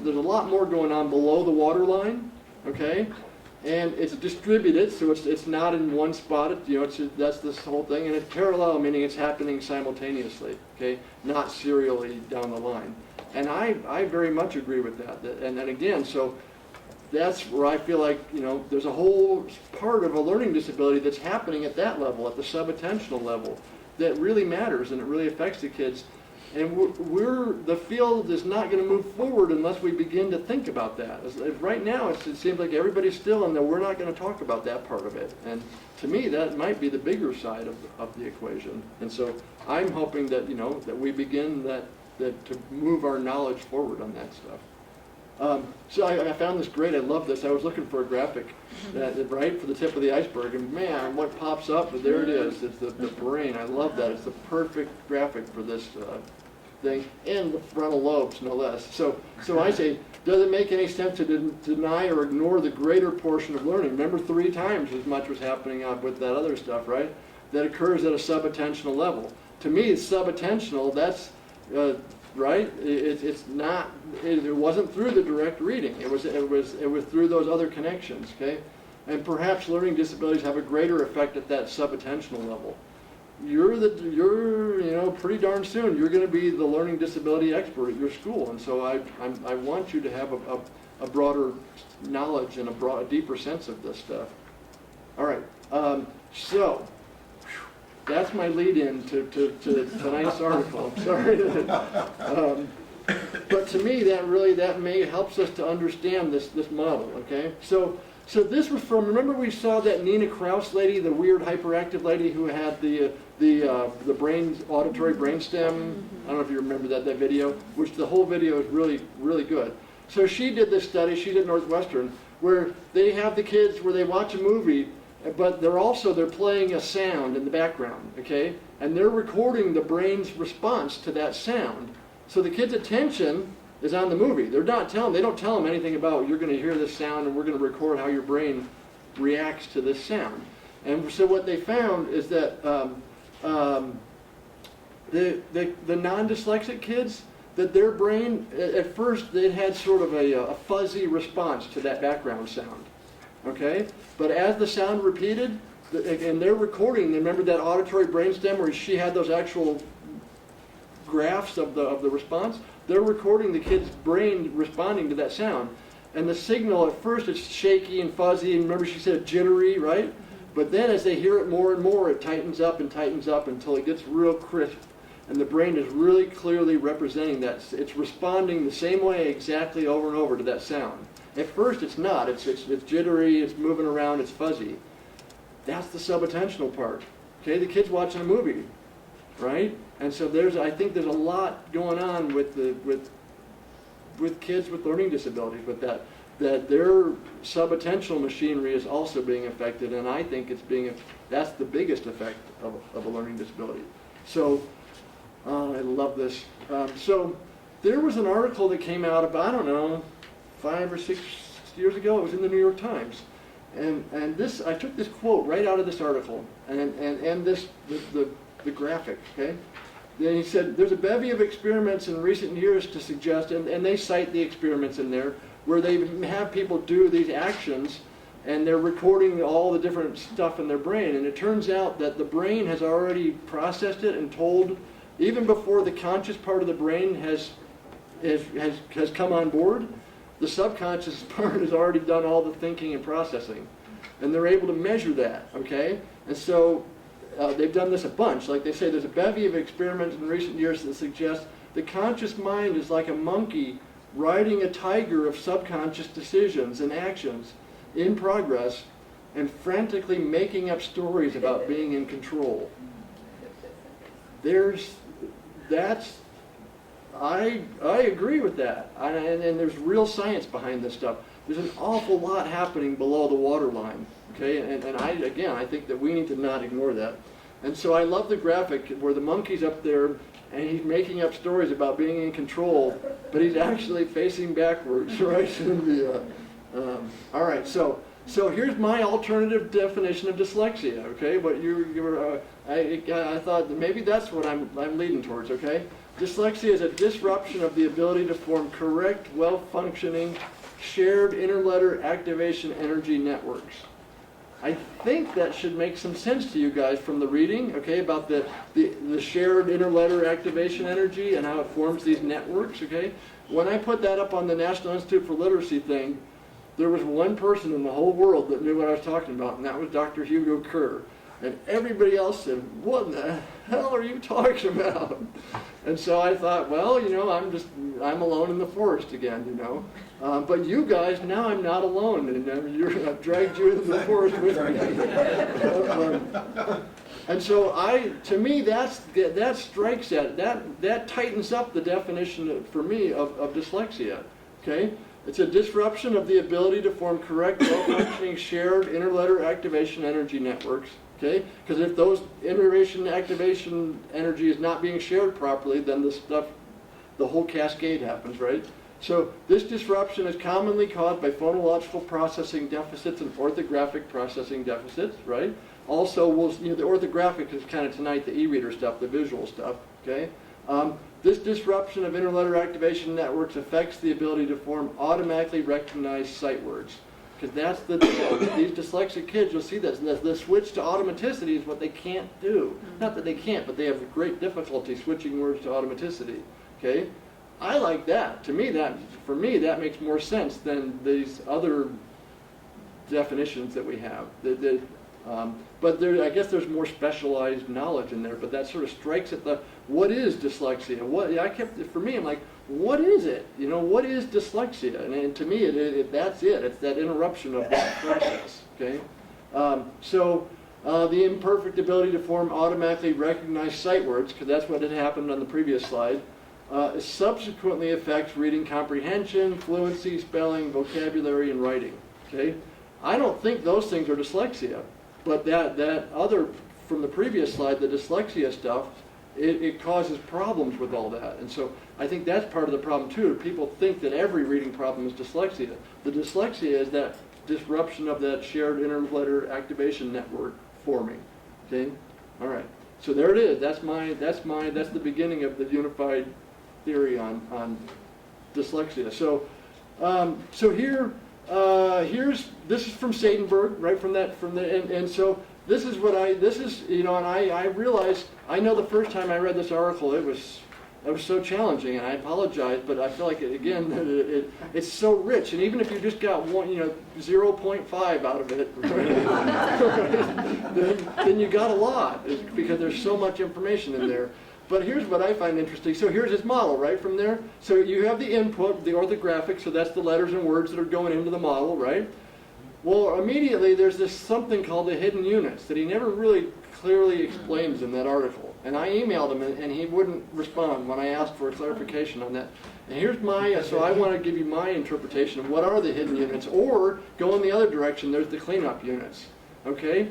lot more going on below the waterline. Okay, and it's distributed, so it's not in one spot. That's this whole thing, and it's parallel, meaning it's happening simultaneously. Okay, not serially down the line. And I very much agree with that. And then again, so that's where I feel like, there's a whole part of a learning disability that's happening at that level, at the subattentional level, that really matters and it really affects the kids. And the field is not going to move forward unless we begin to think about that. Right now, it seems like everybody's still in there. We're not going to talk about that part of it. And to me, that might be the bigger side of the equation. And so I'm hoping that, that we begin that to move our knowledge forward on that stuff. So I found this great. I love this. I was looking for a graphic, right, for the tip of the iceberg, and man, what pops up? But there it is. It's the brain. I love that. It's the perfect graphic for this thing, and the frontal lobes, no less. So I say, does it make any sense to deny or ignore the greater portion of learning? Remember, 3 times as much was happening with that other stuff, right? That occurs at a subattentional level. To me, it's subattentional. That's right? It's not. It wasn't through the direct reading. It was through those other connections. Okay, and perhaps learning disabilities have a greater effect at that subattentional level. You're pretty darn soon you're going to be the learning disability expert at your school, and so I want you to have a broader knowledge and a deeper sense of this stuff. All right, so. That's my lead-in to tonight's article. I'm sorry. But to me, that may helps us to understand this model. Okay, so this was from. Remember, we saw that Nina Kraus lady, the weird hyperactive lady who had the auditory brainstem. I don't know if you remember that video, which the whole video is really good. So she did this study. She's at Northwestern, where they have the kids where they watch a movie. But they're playing a sound in the background, okay? And they're recording the brain's response to that sound. So the kid's attention is on the movie. They don't tell them anything about you're going to hear this sound and we're going to record how your brain reacts to this sound. And so what they found is that the non-dyslexic kids, that their brain, at first, they had sort of a fuzzy response to that background sound. Okay, but as the sound repeated, and they're recording, remember that auditory brainstem where she had those actual graphs of the response? They're recording the kid's brain responding to that sound. And the signal, at first, it's shaky and fuzzy, and remember she said jittery, right? But then as they hear it more and more, it tightens up until it gets real crisp. And the brain is really clearly representing that. It's responding the same way exactly over and over to that sound. At first, it's not. It's jittery, it's moving around, it's fuzzy. That's the subattentional part. Okay, the kid's watching a movie, right? And so I think there's a lot going on with kids with learning disabilities, with that their subattentional machinery is also being affected, and I think that's the biggest effect of a learning disability. So I love this. So there was an article that came out about, I don't know, 5 or 6 years ago. It was in the New York Times, and I took this quote right out of this article, and the graphic. Okay, then he said there's a bevy of experiments in recent years to suggest, and they cite the experiments in there where they have people do these actions, and they're recording all the different stuff in their brain, and it turns out that the brain has already processed it and told, even before the conscious part of the brain has come on board. The subconscious part has already done all the thinking and processing. And they're able to measure that, okay? And so they've done this a bunch. Like they say, there's a bevy of experiments in recent years that suggest the conscious mind is like a monkey riding a tiger of subconscious decisions and actions in progress and frantically making up stories about being in control. I agree with that. And there's real science behind this stuff. There's an awful lot happening below the waterline. Okay, and I think that we need to not ignore that. And so I love the graphic where the monkey's up there and he's making up stories about being in control, but he's actually facing backwards, right? All right, so here's my alternative definition of dyslexia. Okay, but I thought that maybe that's what I'm leading towards. Okay, dyslexia is a disruption of the ability to form correct, well-functioning, shared interletter activation energy networks. I think that should make some sense to you guys from the reading, okay, about the shared interletter activation energy and how it forms these networks, okay? When I put that up on the National Institute for Literacy thing, there was one person in the whole world that knew what I was talking about, and that was Dr. Hugo Kerr. And everybody else said, what in the hell are you talking about? And so I thought, well, I'm alone in the forest again, But you guys, now I'm not alone, and I've dragged you into the forest with me. And so to me, that strikes at it. That tightens up the definition for me of dyslexia, okay? It's a disruption of the ability to form correct, well-functioning, shared interletter activation energy networks. Okay? Because if those integration activation energy is not being shared properly, then the whole cascade happens, right? So this disruption is commonly caused by phonological processing deficits and orthographic processing deficits, right? Also, the orthographic is kind of tonight the e-reader stuff, the visual stuff, okay? This disruption of interletter activation networks affects the ability to form automatically recognized sight words. Because that's these dyslexic kids, you'll see this. The switch to automaticity is what they can't do. Not that they can't, but they have great difficulty switching words to automaticity. Okay, I like that. For me, that makes more sense than these other definitions that we have. But I guess there's more specialized knowledge in there. But that sort of strikes at what is dyslexia? For me, I'm like, what is it? What is dyslexia? And to me, that's it. It's that interruption of that process. Okay. The imperfect ability to form automatically recognized sight words, because that's what had happened on the previous slide, subsequently affects reading comprehension, fluency, spelling, vocabulary, and writing. Okay. I don't think those things are dyslexia, but that other from the previous slide, the dyslexia stuff, it causes problems with all that. And so I think that's part of the problem too. People think that every reading problem is dyslexia. The dyslexia is that disruption of that shared interletter activation network forming. Okay? All right. So there it is. That's the beginning of the unified theory on dyslexia. So this is from Seidenberg, right? And so this is and I realized, I know the first time I read this article, it was so challenging, and I apologize, but I feel like it's so rich, and even if you just got 0.5 out of it, then you got a lot, because there's so much information in there. But here's what I find interesting. So here's his model, right, from there. So you have the input, the orthographic, so that's the letters and words that are going into the model, right? Well, immediately there's this something called the hidden units that he never really clearly explains in that article. And I emailed him, and he wouldn't respond when I asked for a clarification on that. And here's so I want to give you my interpretation of what are the hidden units, or go in the other direction, there's the cleanup units, okay?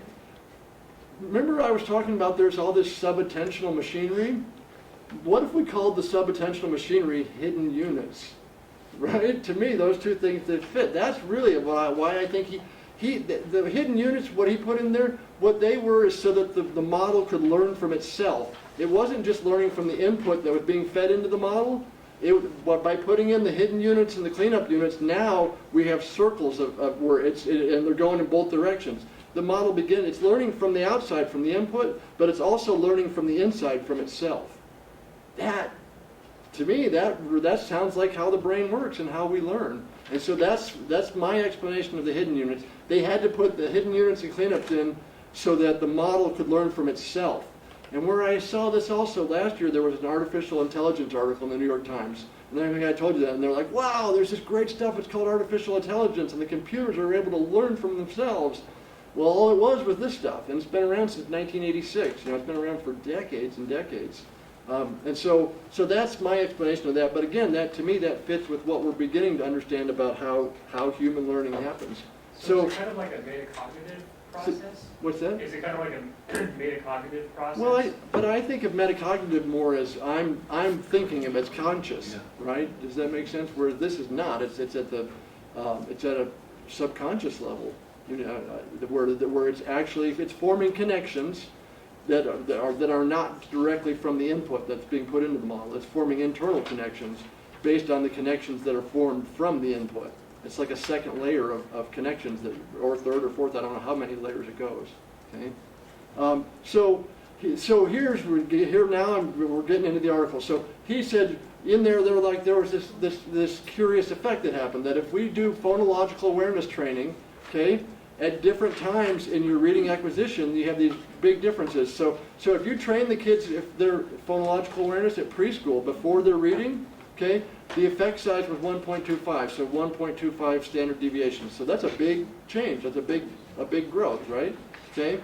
Remember I was talking about there's all this subattentional machinery? What if we called the subattentional machinery hidden units? Right? To me, those two things that fit. That's really why I think the hidden units, what he put in there, what they were is so that the model could learn from itself. It wasn't just learning from the input that was being fed into the model. By putting in the hidden units and the cleanup units, now we have circles of where and they're going in both directions. The model it's learning from the outside, from the input, but it's also learning from the inside, from itself. To me, that sounds like how the brain works and how we learn. And so that's my explanation of the hidden units. They had to put the hidden units and cleanups in so that the model could learn from itself. And where I saw this also last year, there was an artificial intelligence article in the New York Times And I think I told you that, and they're like, wow, there's this great stuff, it's called artificial intelligence, and the computers are able to learn from themselves. Well, all it was this stuff, and it's been around since 1986. It's been around for decades and decades. And so that's my explanation of that. But again, to me, that fits with what we're beginning to understand about how human learning happens. So is it kind of like a metacognitive process? What's that? Is it kind of like a metacognitive process? Well, but I think of metacognitive more as I'm thinking of as conscious, right? Does that make sense? Whereas this is not. It's at a subconscious level. Where it's forming connections that are not directly from the input that's being put into the model. It's forming internal connections based on the connections that are formed from the input. It's like a second layer of connections, or third or fourth. I don't know how many layers it goes. Okay, so here now we're getting into the article. So he said in there was this curious effect that happened, that if we do phonological awareness training, okay, at different times in your reading acquisition, you have these big differences. So if you train the kids, if their phonological awareness at preschool before they're reading, okay, the effect size was 1.25, so 1.25 standard deviations. So that's a big change. That's a big growth, right? Okay.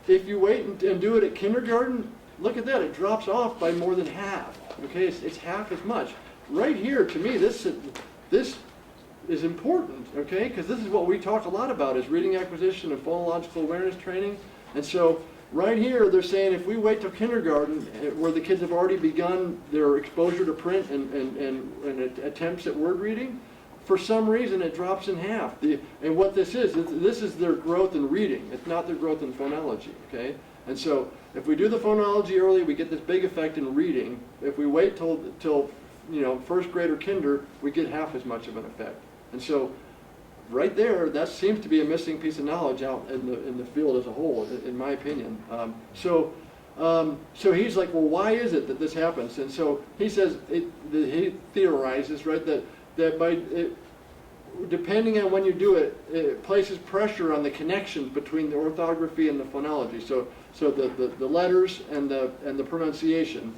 If you wait and do it at kindergarten, look at that. It drops off by more than half. Okay, it's half as much. Right here, to me, this is important, okay? Because this is what we talk a lot about, is reading acquisition and phonological awareness training. And so right here, they're saying if we wait till kindergarten, where the kids have already begun their exposure to print and attempts at word reading, for some reason it drops in half. And what this is their growth in reading. It's not their growth in phonology, okay? And so if we do the phonology early, we get this big effect in reading. If we wait till first grade or kinder, we get half as much of an effect. And so, right there, that seems to be a missing piece of knowledge out in the field as a whole, in my opinion. So he's like, well, why is it that this happens? And so he says, he theorizes, right, that by depending on when you do it, it places pressure on the connections between the orthography and the phonology. So the letters and the pronunciation.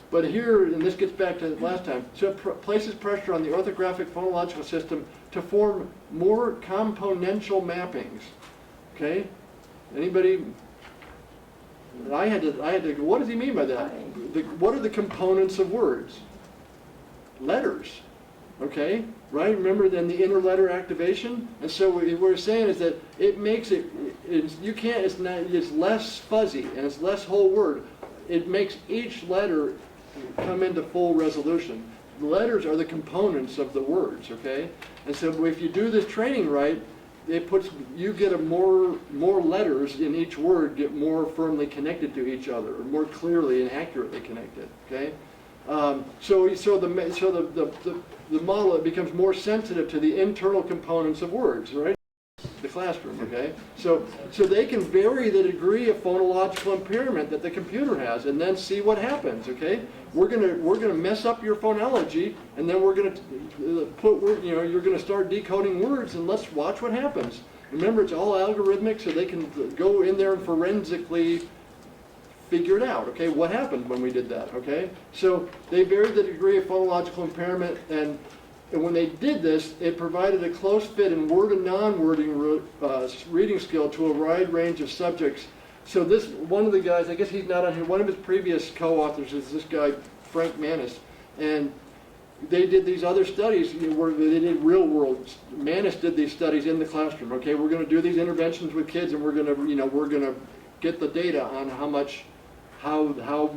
But here, and this gets back to last time, so it places pressure on the orthographic phonological system to form more componential mappings. Okay? Anybody? I had to. What does he mean by that? What are the components of words? Letters. Okay? Right? Remember then the inner letter activation? And so what we're saying is that it makes it's less fuzzy and it's less whole word. It makes each letter come into full resolution. The letters are the components of the words, okay? And so if you do this training right, you get more letters in each word get more firmly connected to each other, or more clearly and accurately connected, okay? So the model, it becomes more sensitive to the internal components of words, right? The classroom, okay? So they can vary the degree of phonological impairment that the computer has, and then see what happens, okay? We're gonna mess up your phonology, and then we're gonna you're gonna start decoding words, and let's watch what happens. Remember, it's all algorithmic, so they can go in there and forensically figure it out, okay? What happened when we did that, okay? So they varied the degree of phonological impairment, and when they did this, it provided a close fit in word and non-wording reading skill to a wide range of subjects. So one of the guys, I guess he's not on here, one of his previous co-authors is this guy, Frank Manis. And they did these other studies where they did real world. Manis did these studies in the classroom. Okay, we're going to do these interventions with kids, and we're going to get the data on how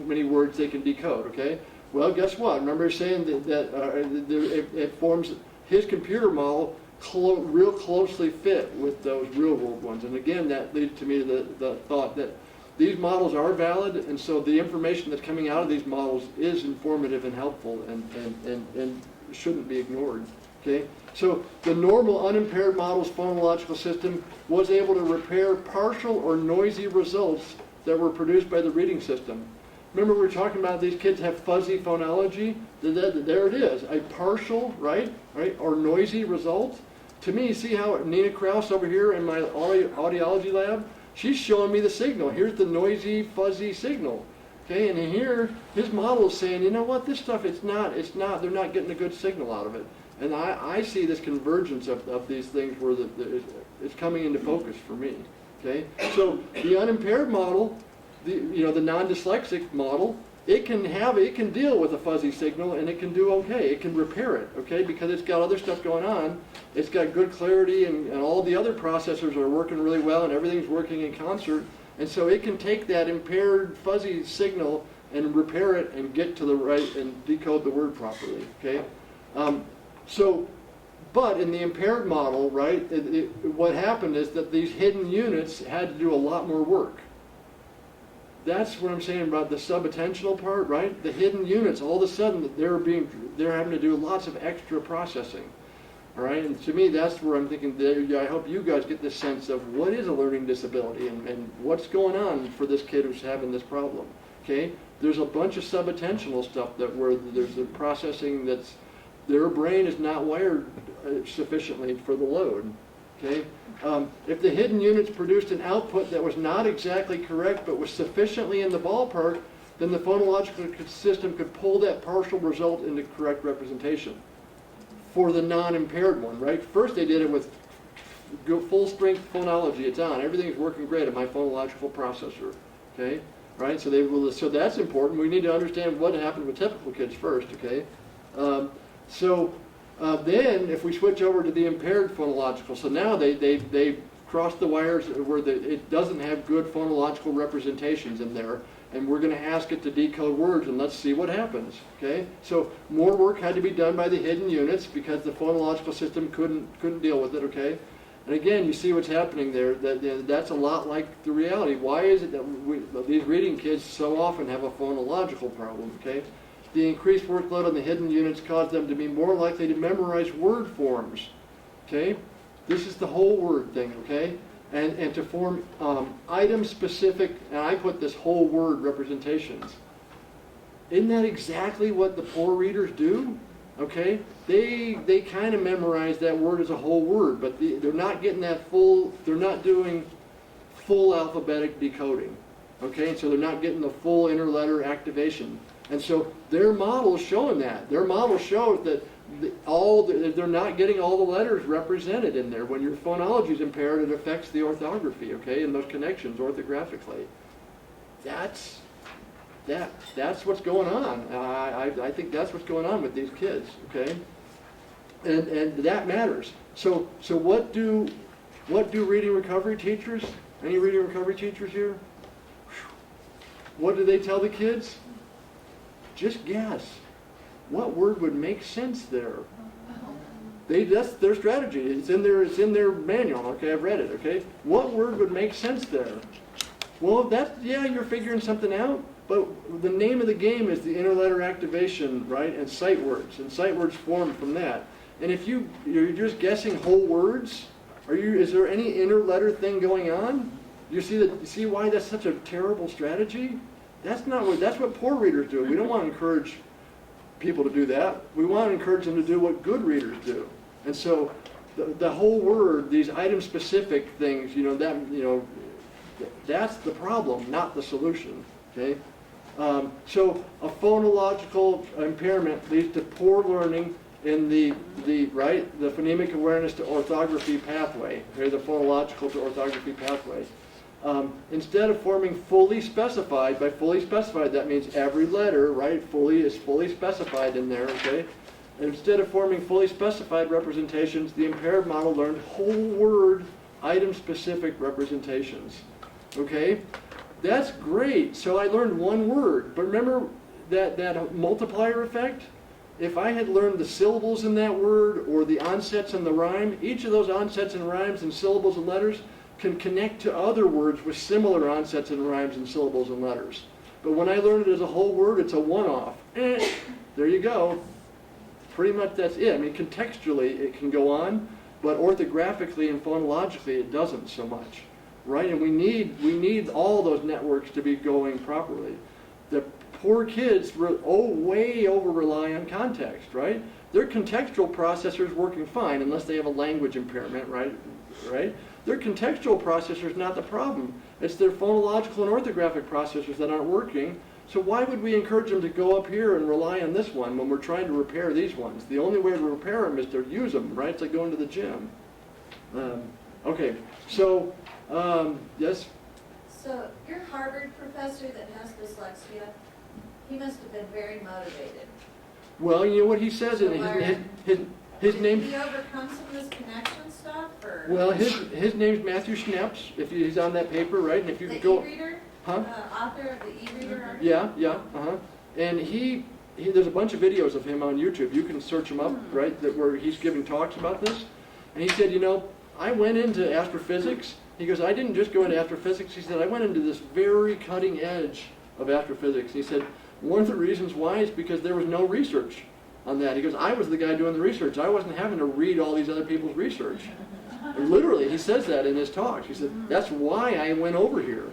many words they can decode, okay? Well, guess what? Remember saying that it forms his computer model real closely fit with those real world ones. And again, that leads to me to the thought that these models are valid, and so the information that's coming out of these models is informative and helpful and shouldn't be ignored. Okay? So the normal unimpaired model's phonological system was able to repair partial or noisy results that were produced by the reading system. Remember we were talking about these kids have fuzzy phonology? There it is, a partial, right, or noisy result. To me, see how Nina Krause over here in my audiology lab, she's showing me the signal. Here's the noisy, fuzzy signal. Okay, and in here, his model is saying, you know what, this stuff, they're not getting a good signal out of it. And I see this convergence of these things where it's coming into focus for me. Okay, so the unimpaired model, the non-dyslexic model, it can deal with a fuzzy signal and it can do okay. It can repair it, okay, because it's got other stuff going on. It's got good clarity and all the other processors are working really well and everything's working in concert. And so it can take that impaired fuzzy signal and repair it and get to the right and decode the word properly, okay? But in the impaired model, right, what happened is that these hidden units had to do a lot more work. That's what I'm saying about the subattentional part, right? The hidden units, all of a sudden, they're having to do lots of extra processing. All right, and to me, that's where I'm thinking, I hope you guys get this sense of what is a learning disability and what's going on for this kid who's having this problem, okay? There's a bunch of subattentional stuff where there's a processing their brain is not wired sufficiently for the load, okay? If the hidden units produced an output that was not exactly correct but was sufficiently in the ballpark, then the phonological system could pull that partial result into correct representation. For the non-impaired one, right? First they did it with full-strength phonology. It's on. Everything's working great at my phonological processor, okay? Right? So that's important. We need to understand what happened with typical kids first, okay? Then if we switch over to the impaired phonological, so now they cross the wires where it doesn't have good phonological representations in there, and we're going to ask it to decode words, and let's see what happens, okay? So more work had to be done by the hidden units because the phonological system couldn't deal with it, okay? And again, you see what's happening there. That's a lot like the reality. Why is it that these reading kids so often have a phonological problem, okay? The increased workload on the hidden units caused them to be more likely to memorize word forms, okay? This is the whole word thing, okay? And to form item-specific, and I put this whole word representations. Isn't that exactly what the poor readers do? Okay? They kind of memorize that word as a whole word, but they're not getting that they're not doing full alphabetic decoding. Okay? And so they're not getting the full interletter activation. And so their model's showing that. Their model shows that they're not getting all the letters represented in there. When your phonology is impaired, it affects the orthography, okay, and those connections orthographically. That's what's going on. I think that's what's going on with these kids, okay, and that matters. So what do reading recovery teachers? Any reading recovery teachers here? What do they tell the kids? Just guess. What word would make sense there? That's their strategy. It's in their manual. Okay, I've read it. Okay, what word would make sense there? Well, you're figuring something out. But the name of the game is the interletter activation, right? And sight words, and sight words form from that. And if you're just guessing whole words, is there any interletter thing going on? You see why that's such a terrible strategy? That's what poor readers do. We don't want to encourage people to do that. We want to encourage them to do what good readers do. And so the whole word, these item-specific things, that's the problem, not the solution. Okay. So a phonological impairment leads to poor learning in the phonemic awareness to orthography pathway, okay, the phonological to orthography pathway. Instead of forming fully specified, by fully specified that means every letter, right, is fully specified in there, okay? And instead of forming fully specified representations, the impaired model learned whole word item-specific representations, okay? That's great. So I learned one word, but remember that multiplier effect? If I had learned the syllables in that word or the onsets and the rhyme, each of those onsets and rhymes and syllables and letters can connect to other words with similar onsets and rhymes and syllables and letters. But when I learn it as a whole word, it's a one-off. There you go. Pretty much that's it. I mean, contextually it can go on, but orthographically and phonologically it doesn't so much. Right? And we need all those networks to be going properly. The poor kids way over-rely on context, right? Their contextual processor's working fine unless they have a language impairment, right? Their contextual processor's not the problem. It's their phonological and orthographic processors that aren't working. So why would we encourage them to go up here and rely on this one when we're trying to repair these ones? The only way to repair them is to use them, right? It's like going to the gym. Okay, so, yes? So your Harvard professor that has dyslexia, he must have been very motivated. Well, you know what he says, To and learn. his Did name. he overcome some of this connection stuff, or? Well, his name's Matthew Schneps. If he's on that paper, right? And if you The could go, e-reader? huh? Author of the e-reader article? Yeah, and he there's a bunch of videos of him on YouTube. You can search him up, right? Where he's giving talks about this. And he said, you know, I went into astrophysics. He goes, I didn't just go into astrophysics. He said, I went into this very cutting edge of astrophysics. He said, one of the reasons why is because there was no research on that. He goes, I was the guy doing the research. I wasn't having to read all these other people's research. And literally, he says that in his talks. He said, that's why I went over here.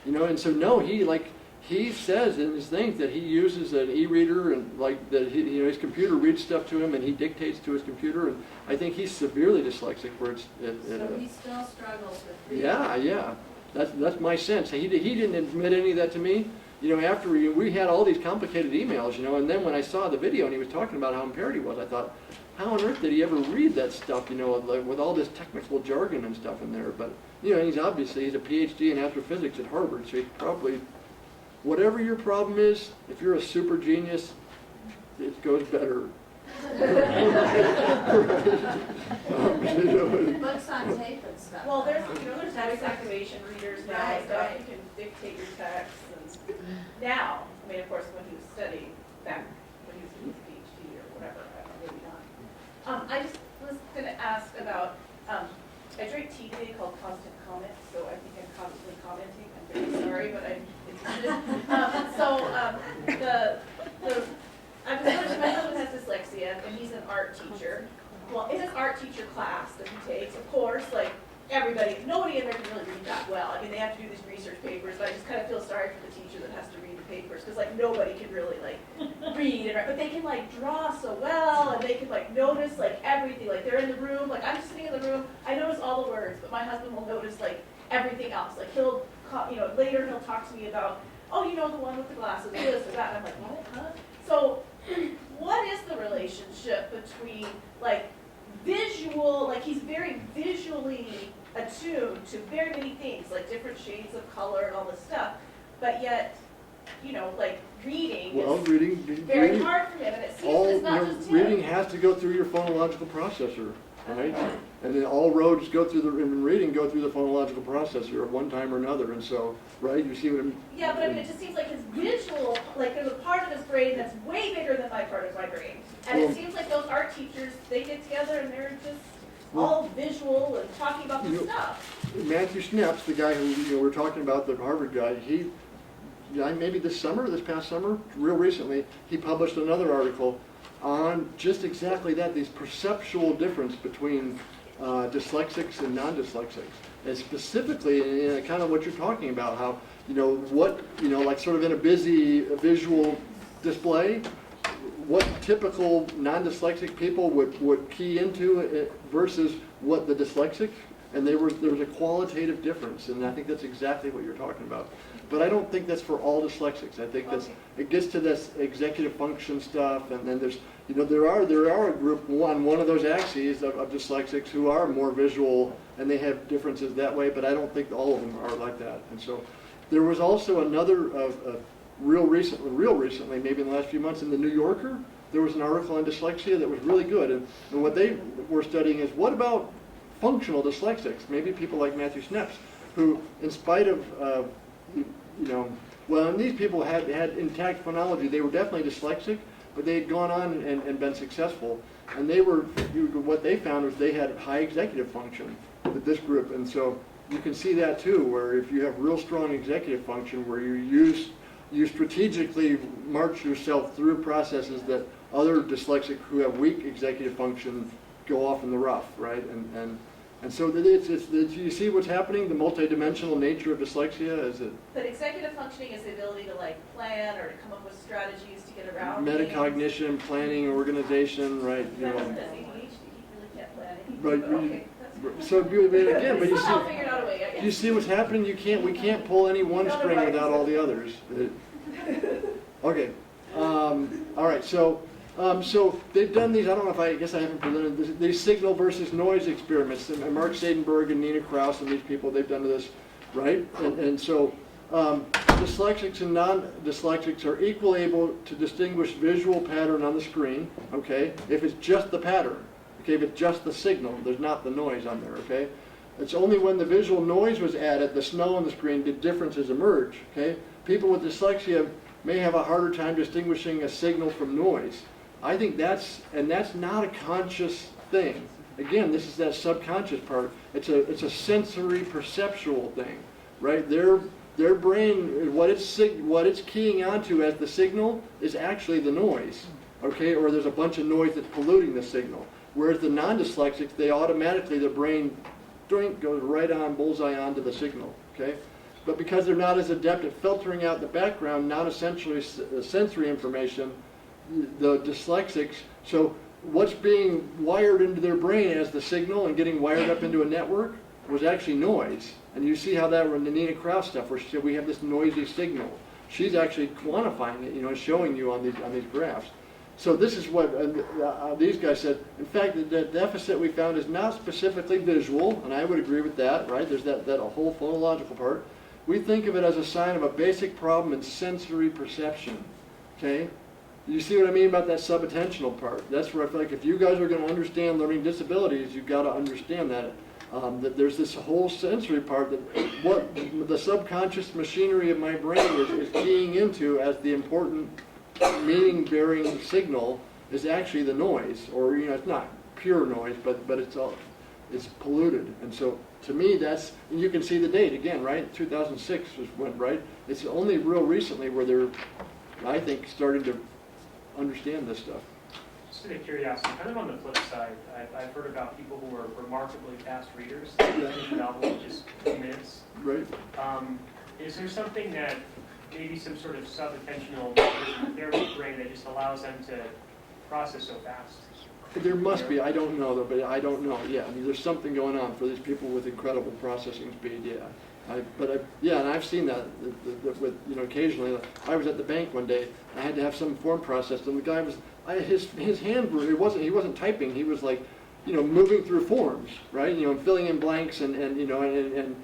You know, and so no, he says in his things that he uses an e-reader and like that his computer reads stuff to him and he dictates to his computer, and I think he's severely dyslexic where it's So he still struggles with reading? yeah, that's my sense. He didn't admit any of that to me. You know, after we had all these complicated emails, you know, and then when I saw the video and he was talking about how impaired he was, I thought, how on earth did he ever read that stuff, you know, with all this technical jargon and stuff in there? But, you know, he's a PhD in astrophysics at Harvard, so he probably, whatever your problem is, if you're a super genius, it goes better. Books on tape and stuff. Well, there's text activation readers now and Right, stuff. right. You can dictate your texts and now, I mean, of course, when he was studying back, when he was in his PhD or whatever, maybe not. I just was gonna ask about, I drank tea today called Constant Comment, so I think I'm constantly commenting. I'm very sorry, but I'm interested. I was going to, my husband has dyslexia, and he's an art teacher. Well, in his art teacher class that he takes, of course, like, nobody in there can really read that well. I mean, they have to do these research papers, but I just kind of feel sorry for the teacher that has to read the papers, because, like, nobody can really, like, read and write. But they can, like, draw so well, and they can, like, notice, like, everything. Like, they're in the room, like, I'm just sitting in the room, I notice all the words, but my husband will notice, like, everything else. Like, later he'll talk to me about, oh, you know, the one with the glasses, this or that. And I'm like, what, huh? So, what is the relationship between, like, visual, like, he's very visually attuned to very many things, like different shades of color and all this stuff, but yet, you know, like, reading is very hard for him, and it seems it's not just him. Reading has to go through your phonological processor, right? And then all roads go through reading go through the phonological processor at one time or another, and so, right, you see what I'm... Yeah, but I mean, it just seems like his visual, like, there's a part of his brain that's way bigger than my part of my brain. And it seems like those art teachers, they get together and they're just all visual and talking about the stuff. Matthew Schneps, the guy who we're talking about, the Harvard guy, maybe this past summer, real recently, he published another article on just exactly that, these perceptual difference between dyslexics and non-dyslexics. And specifically in kind of what you're talking about, how, like sort of in a busy visual display, what typical non-dyslexic people would key into it versus what the dyslexic, and there was a qualitative difference, and I think that's exactly what you're talking about. But I don't think that's for all dyslexics. I think it gets to this executive function stuff, and then there's, there are a group on one of those axes of dyslexics who are more visual, and they have differences that way, but I don't think all of them are like that. And so there was also another real recently, maybe in the last few months, in the New Yorker, there was an article on dyslexia that was really good, and what they were studying is, what about functional dyslexics, maybe people like Matthew Schneps, who, in spite of, and these people had intact phonology, they were definitely dyslexic, but they had gone on and been successful, and what they found was they had high executive function with this group, and so you can see that too, where if you have real strong executive function, where you strategically march yourself through processes that other dyslexic who have weak executive function go off in the rough, right? And so you see what's happening, the multidimensional nature of dyslexia is it. But executive functioning is the ability to like plan or to come up with strategies to get around Metacognition, planning, organization, right? That doesn't have ADHD, he really can't plan anything, Right. but okay. So again, but Somehow figured out a way, I guess. you see what's happening. We can't pull any one string without all the others. Okay, all right, so they've done these, I don't know if I guess I haven't presented this, these signal versus noise experiments, and Mark Sadenberg and Nina Kraus and these people, they've done this, right? And so dyslexics and non-dyslexics are equally able to distinguish visual pattern on the screen, okay, if it's just the pattern, okay, if it's just the signal, there's not the noise on there, okay? It's only when the visual noise was added, the snow on the screen, did differences emerge, okay? People with dyslexia may have a harder time distinguishing a signal from noise. I think that's not a conscious thing. Again, this is that subconscious part. It's a sensory perceptual thing, right? Their brain, what it's keying onto as the signal is actually the noise, okay? Or there's a bunch of noise that's polluting the signal. Whereas the non-dyslexics, they automatically, their brain goes right on, bullseye onto the signal, okay? But because they're not as adept at filtering out the background, non-essentially sensory information, the dyslexics, so what's being wired into their brain as the signal and getting wired up into a network was actually noise. And you see how that in the Nina Kraus stuff, where she said we have this noisy signal. She's actually quantifying it, showing you on these graphs. So this is what these guys said. In fact, the deficit we found is not specifically visual, and I would agree with that, right? There's that whole phonological part. We think of it as a sign of a basic problem in sensory perception, okay? You see what I mean about that subattentional part? That's where I feel like if you guys are going to understand learning disabilities, you've got to understand that there's this whole sensory part that what the subconscious machinery of my brain is keying into as the important meaning-bearing signal is actually the noise, or it's not pure noise, but it's polluted. And so to me, and you can see the date again, right? 2006 was when, right? It's only real recently where they're, I think, starting to understand this stuff. Just out of curiosity, kind of on the flip side, I've heard about people who are remarkably fast readers, finish a novel in just 2 minutes. Right. Is there something that, maybe some sort of sub-attentional mechanism in their brain that just allows them to process so fast? There must be. I don't know though, but I don't know. Yeah, I mean, there's something going on for these people with incredible processing speed. Yeah, and I've seen that with occasionally. I was at the bank one day. I had to have some form processed, and the guy was his hand. He wasn't typing. He was like, moving through forms, right? Filling in blanks and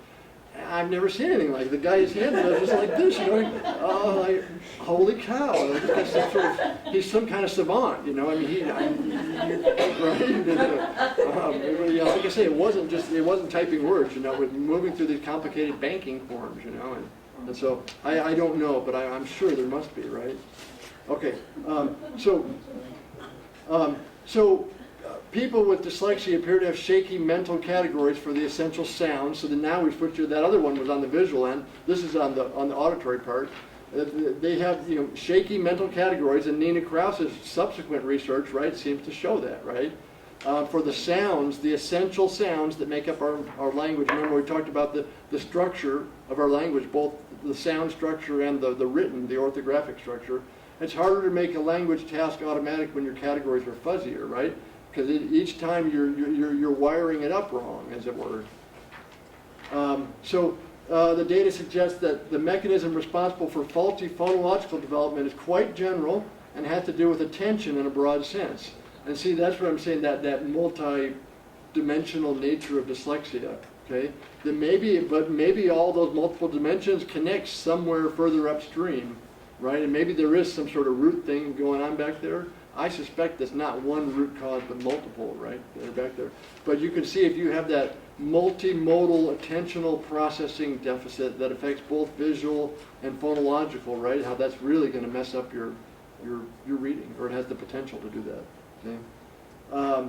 I've never seen anything like it. The guy's hand was just like this, like, holy cow! He's some kind of savant, I mean, right? Like I say, it wasn't typing words, with moving through these complicated banking forms, and so I don't know, but I'm sure there must be, right? Okay, so people with dyslexia appear to have shaky mental categories for the essential sounds. So then now we switch to that other one was on the visual end. This is on the auditory part. They have shaky mental categories, and Nina Kraus's subsequent research, right, seems to show that, right? For the sounds, the essential sounds that make up our language. Remember we talked about the structure of our language, both the sound structure and the written, the orthographic structure. It's harder to make a language task automatic when your categories are fuzzier, right? Because each time you're wiring it up wrong, as it were. The data suggests that the mechanism responsible for faulty phonological development is quite general and has to do with attention in a broad sense. And see, that's what I'm saying, that multi-dimensional nature of dyslexia. Okay, maybe all those multiple dimensions connect somewhere further upstream, right? And maybe there is some sort of root thing going on back there. I suspect there's not one root cause, but multiple, right, that are back there. But you can see if you have that multimodal attentional processing deficit that affects both visual and phonological, right, how that's really going to mess up your reading, or it has the potential to do that. Okay?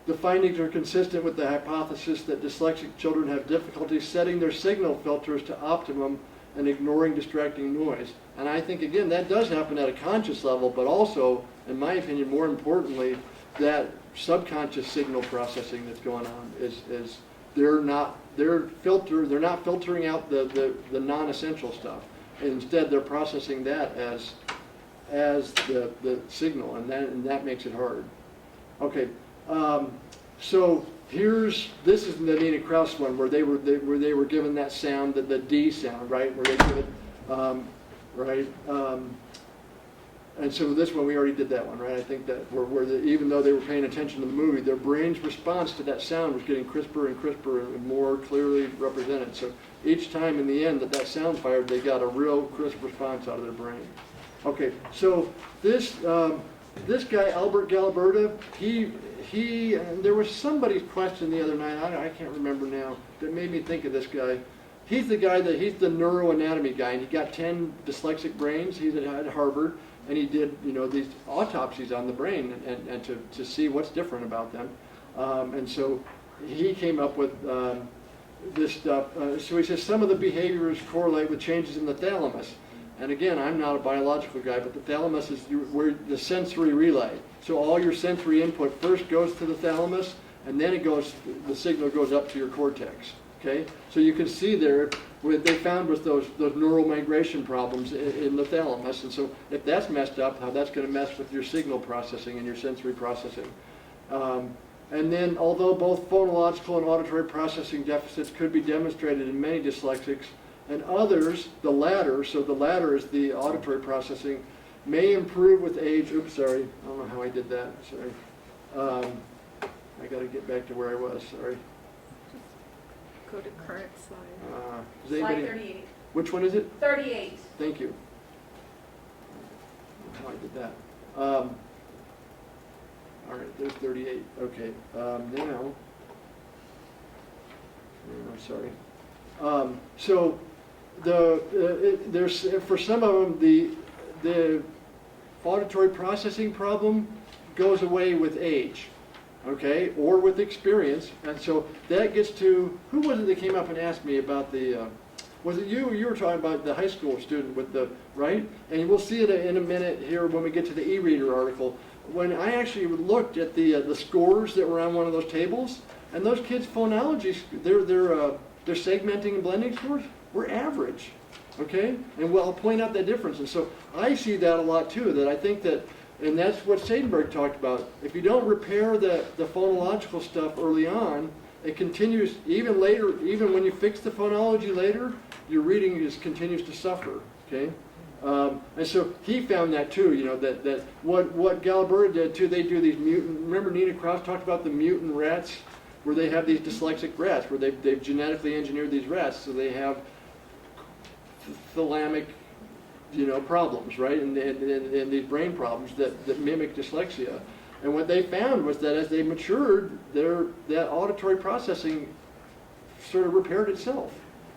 The findings are consistent with the hypothesis that dyslexic children have difficulty setting their signal filters to optimum and ignoring distracting noise. And I think, again, that does happen at a conscious level, but also, in my opinion, more importantly, that subconscious signal processing that's going on is they're not filtering out the non-essential stuff. And instead, they're processing that as the signal, and that makes it hard. Okay, so this is the Nina Kraus one where they were given that sound, the D sound, right? Where they give it, right? And so this one, we already did that one, right? I think that even though they were paying attention to the movie, their brain's response to that sound was getting crisper and crisper and more clearly represented. So each time in the end that sound fired, they got a real crisp response out of their brain. Okay, so this guy, Albert Galiberta, and there was somebody's question the other night, I can't remember now, that made me think of this guy. He's the the neuroanatomy guy, and he got 10 dyslexic brains. He's at Harvard. And he did, these autopsies on the brain and to see what's different about them. And so he came up with this stuff. So he says some of the behaviors correlate with changes in the thalamus. And again, I'm not a biological guy, but the thalamus is where the sensory relay. So all your sensory input first goes to the thalamus, and then the signal goes up to your cortex. Okay, so you can see there what they found was those neural migration problems in the thalamus, and so if that's messed up, how that's going to mess with your signal processing and your sensory processing. And then, although both phonological and auditory processing deficits could be demonstrated in many dyslexics, and others, the latter is the auditory processing, may improve with age. Oops, sorry, I don't know how I did that. Sorry, I got to get back to where I was. Sorry. Go to current slide. Slide 38. Which one is it? 38. Thank you. How I did that. All right, there's 38. Okay, now, sorry. So there's for some of them the auditory processing problem goes away with age. Okay, or with experience, and so that gets to, who was it that came up and asked me about was it you? You were talking about the high school student with right? And we'll see it in a minute here when we get to the e-reader article. When I actually looked at the scores that were on one of those tables, and those kids' phonology, their segmenting and blending scores were average. Okay, and I'll point out that difference, and so I see that a lot too. That I think that. And that's what Seidenberg talked about. If you don't repair the phonological stuff early on, it continues even later. Even when you fix the phonology later, your reading just continues to suffer. Okay, and so he found that too. That what Galiberta did too. They do these mutant. Remember Nina Kraus talked about the mutant rats, where they have these dyslexic rats, where they've genetically engineered these rats, so they have thalamic problems, right? And these brain problems that mimic dyslexia. And what they found was that as they matured, that auditory processing sort of repaired itself.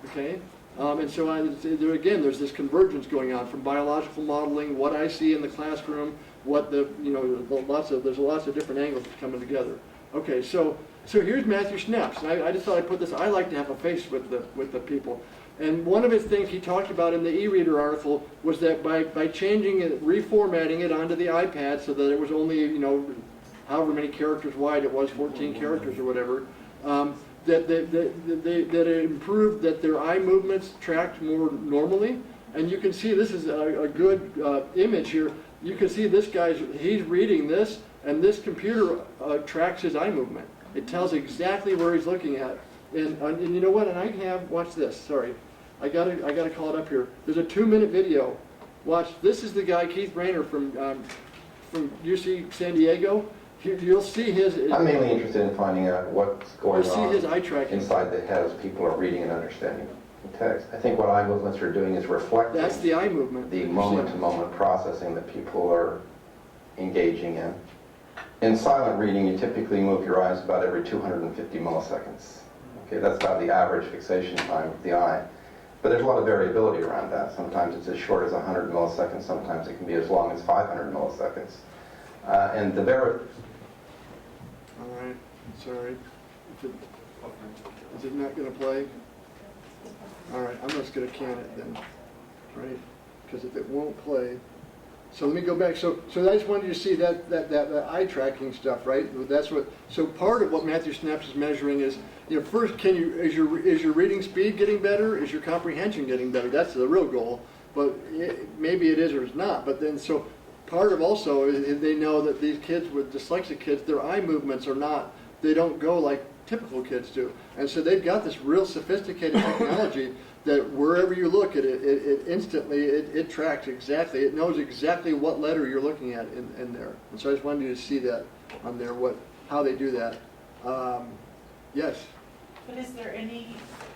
Okay? And so there's this convergence going on from biological modeling, what I see in the classroom, there's lots of different angles coming together. Okay, so here's Matthew Schnapp's. And I just thought I'd put this, I like to have a face with the people. And one of his things he talked about in the e-reader article was that by changing it, reformatting it onto the iPad so that it was only, however many characters wide it was, 14 characters or whatever, that it improved that their eye movements tracked more normally. And you can see this is a good image here. You can see this he's reading this, and this computer tracks his eye movement. It tells exactly where he's looking at. And you know what? And I have, watch this, sorry. I gotta call it up here. There's a 2-minute video. Watch, this is the guy, Keith Rayner from UC San Diego. You'll see his... I'm mainly interested in finding out what's going on on his eye tracking inside the head as people are reading and understanding the text. I think what eye movements are doing is reflecting... That's the eye movement. The moment-to-moment processing that people are engaging in. In silent reading, you typically move your eyes about every 250 milliseconds. Okay, that's about the average fixation time of the eye. But there's a lot of variability around that. Sometimes it's as short as 100 milliseconds, sometimes it can be as long as 500 milliseconds. And the All right, sorry. Is it not going to play? All right, I'm just going to can it then, right? Because if it won't play... So let me go back. So I just wanted you to see that eye tracking stuff, right? That's what. So part of what Matthew Schnapp is measuring is, first, is your reading speed getting better? Is your comprehension getting better? That's the real goal. But maybe it is or it's not. But then, so part of also is they know that these kids with dyslexic kids, their eye movements are not. They don't go like typical kids do. And so they've got this real sophisticated technology that wherever you look at it, it instantly, it tracks exactly, it knows exactly what letter you're looking at in there. And so I just wanted you to see that on there, how they do that. Yes? But is there any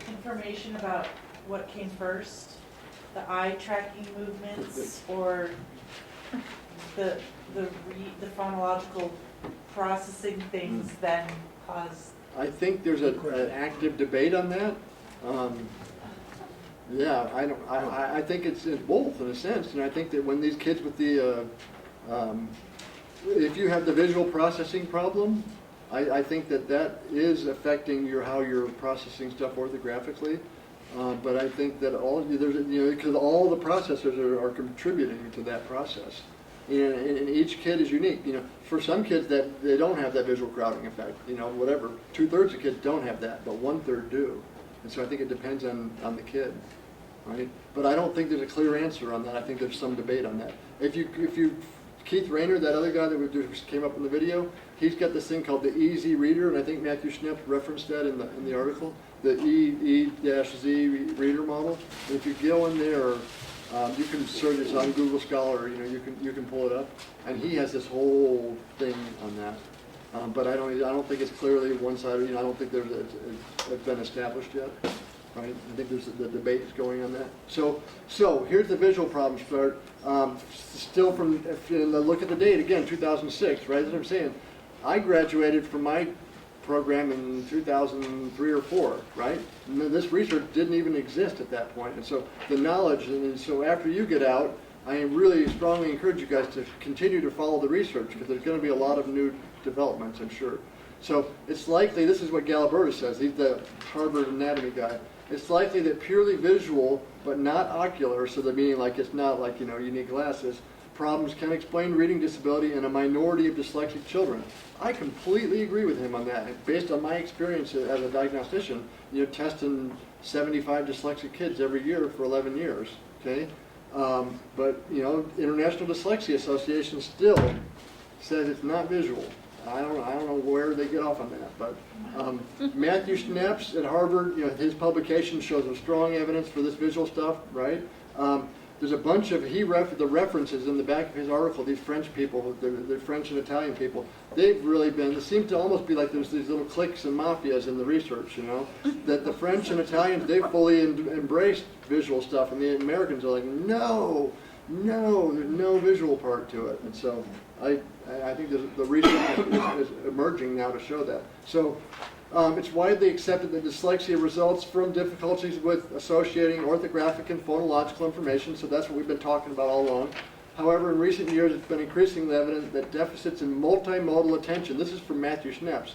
information about what came first? The eye tracking movements or the phonological processing things then caused? I think there's an active debate on that. Yeah, I think it's both in a sense, and I think that when these kids with the, if you have the visual processing problem, I think that is affecting how you're processing stuff orthographically. But I think that because all the processors are contributing to that process. And each kid is unique. For some kids that they don't have that visual crowding effect. Whatever. 2/3 of kids don't have that, but 1/3 do. And so I think it depends on the kid, right? But I don't think there's a clear answer on that. I think there's some debate on that. If you Keith Rayner, that other guy that came up in the video, he's got this thing called the Easy Reader, and I think Matthew Schnepp referenced that in the article, the E-Z reader model. And if you go in there, you can search it on Google Scholar. You can pull it up, and he has this whole thing on that. But I don't think it's clearly one-sided. I don't think it's been established yet. Right? I think there's the debate is going on that. So here's the visual problems part. Still if you look at the date again, 2006. Right? That's what I'm saying. I graduated from my program in 2003 or 4. Right? And this research didn't even exist at that point. And so the knowledge. And so after you get out, I really strongly encourage you guys to continue to follow the research because there's going to be a lot of new developments, I'm sure. So it's likely, this is what Galiberto says, he's the Harvard anatomy guy. It's likely that purely visual, but not ocular, so the meaning like it's not like, you need glasses, problems can explain reading disability in a minority of dyslexic children. I completely agree with him on that. Based on my experience as a diagnostician, testing 75 dyslexic kids every year for 11 years, okay? But, International Dyslexia Association still says it's not visual. I don't know where they get off on that, but Matthew Schnepp at Harvard, his publication shows a strong evidence for this visual stuff, right? There's a bunch of the references in the back of his article. These French people, the French and Italian people, they've really been. It seems to almost be like there's these little cliques and mafias in the research, that the French and Italians they fully embraced visual stuff, and the Americans are like, no, there's no visual part to it, and so I think the research is emerging now to show that. So it's widely accepted that dyslexia results from difficulties with associating orthographic and phonological information, so that's what we've been talking about all along. However, in recent years, it's been increasingly evident that deficits in multimodal attention, this is from Matthew Schnepp,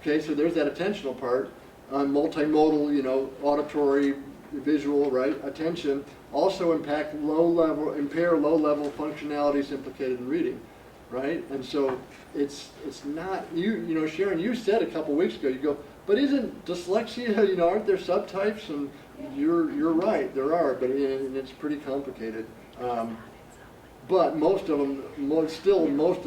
okay, so there's that attentional part, multimodal, auditory, visual, right, attention, also impair low-level functionalities implicated in reading. Right, and so it's not Sharon. You said a couple weeks ago. You go, but isn't dyslexia? Aren't there subtypes? And you're right, there are, but it's pretty complicated. But most of them, most of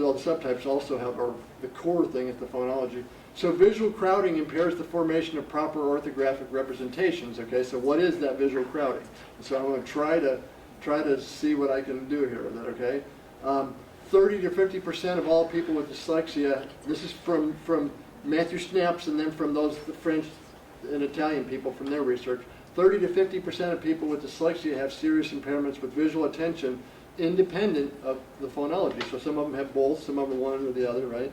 all the subtypes also are the core thing is the phonology. So visual crowding impairs the formation of proper orthographic representations. Okay, so what is that visual crowding? So I'm going to try to see what I can do here. Is that okay? 30 to 50% of all people with dyslexia, this is from Matthew Schnepp and then from the French and Italian people from their research, 30 to 50% of people with dyslexia have serious impairments with visual attention independent of the phonology. So some of them have both, some of them one or the other, right?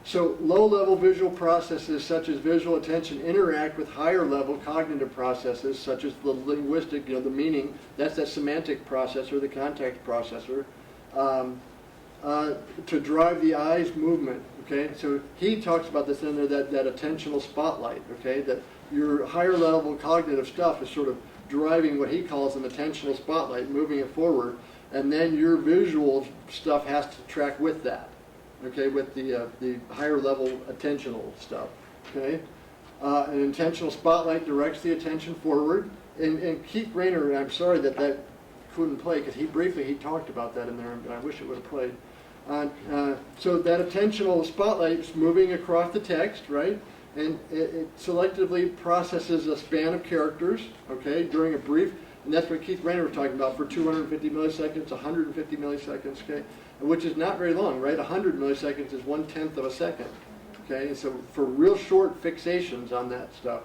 So low-level visual processes such as visual attention interact with higher-level cognitive processes such as the linguistic, the meaning, that's that semantic processor, the context processor, to drive the eye's movement, okay? So he talks about this in there, that attentional spotlight, okay? That your higher level cognitive stuff is sort of driving what he calls an attentional spotlight, moving it forward, and then your visual stuff has to track with that, okay? With the higher level attentional stuff, okay? An intentional spotlight directs the attention forward, and Keith Rayner, and I'm sorry that couldn't play because he talked about that in there, and I wish it would have played. So that attentional spotlight is moving across the text, right? and it selectively processes a span of characters, okay, during a brief, and that's what Keith Rayner was talking about, for 250 milliseconds, 150 milliseconds, okay, which is not very long, right? 100 milliseconds is 1/10 of a second, okay, and so for real short fixations on that stuff,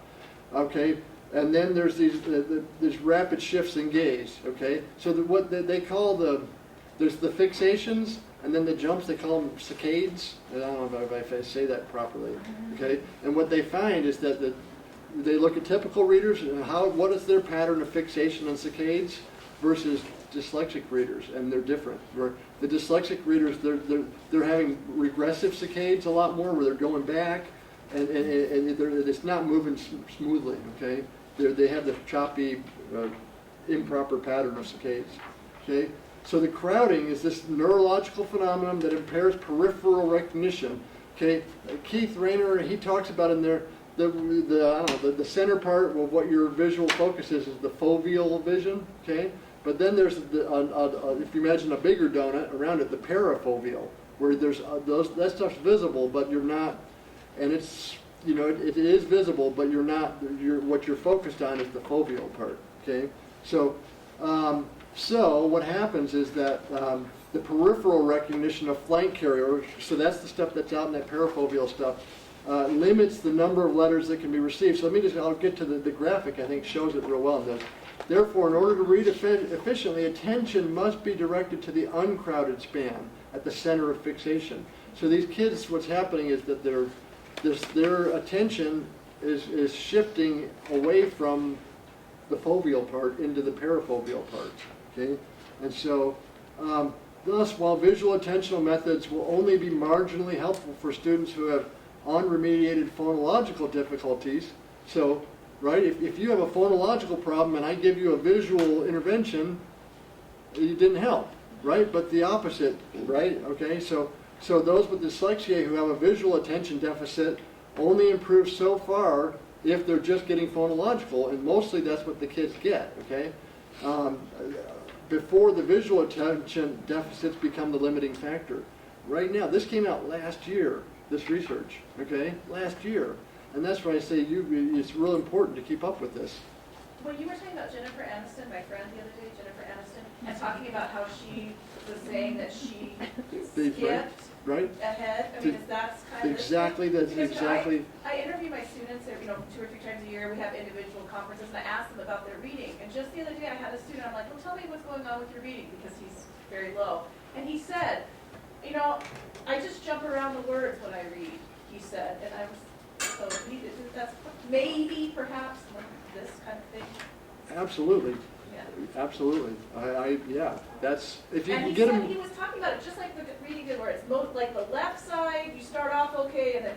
okay, and then there's these rapid shifts in gaze, okay, so what they call there's the fixations, and then the jumps, they call them saccades. I don't know if I say that properly, okay? And what they find is that they look at typical readers and what is their pattern of fixation on saccades versus dyslexic readers, and they're different. Where the dyslexic readers, they're having regressive saccades a lot more, where they're going back, and it's not moving smoothly, okay? They have the choppy, improper pattern of saccades, okay? So the crowding is this neurological phenomenon that impairs peripheral recognition. Okay, Keith Rayner, he talks about in there the center part of what your visual focus is the foveal vision. Okay, but then there's if you imagine a bigger donut around it, the parafoveal, where there's that stuff's visible, but you're not, and it's it is visible, but you're not. What you're focused on is the foveal part. Okay, so. So what happens is that the peripheral recognition of flank carrier, so that's the stuff that's out in that parafoveal stuff, limits the number of letters that can be received. So I'll get to the graphic, I think shows it real well in this. Therefore, in order to read efficiently, attention must be directed to the uncrowded span at the center of fixation. So these kids, what's happening is that their attention is shifting away from the foveal part into the parafoveal part. Okay, and so thus, while visual attentional methods will only be marginally helpful for students who have unremediated phonological difficulties, so right, if you have a phonological problem and I give you a visual intervention, it didn't help, right? But the opposite, right? Okay, so those with dyslexia who have a visual attention deficit only improve so far if they're just getting phonological, and mostly that's what the kids get, okay? Before the visual attention deficits become the limiting factor. Right now, this came out last year, this research, okay? Last year. And that's why I say it's real important to keep up with this. When you were talking about Jennifer Aniston, my friend the other day, Jennifer Aniston, and talking about how she was saying that she skipped ahead, I mean, is that kind of exactly? That's exactly. I interview my students, 2 or 3 times a year. We have individual conferences, and I ask them about their reading. And just the other day, I had a student. I'm like, "Well, tell me what's going on with your reading," because he's very low. And he said, "I just jump around the words when I read." He said, and I was that's maybe perhaps this kind of thing. Absolutely. Yeah. Absolutely. Yeah. That's if you and can get him. He was talking about it just like the reading good words. Like the left side, you start off okay, and then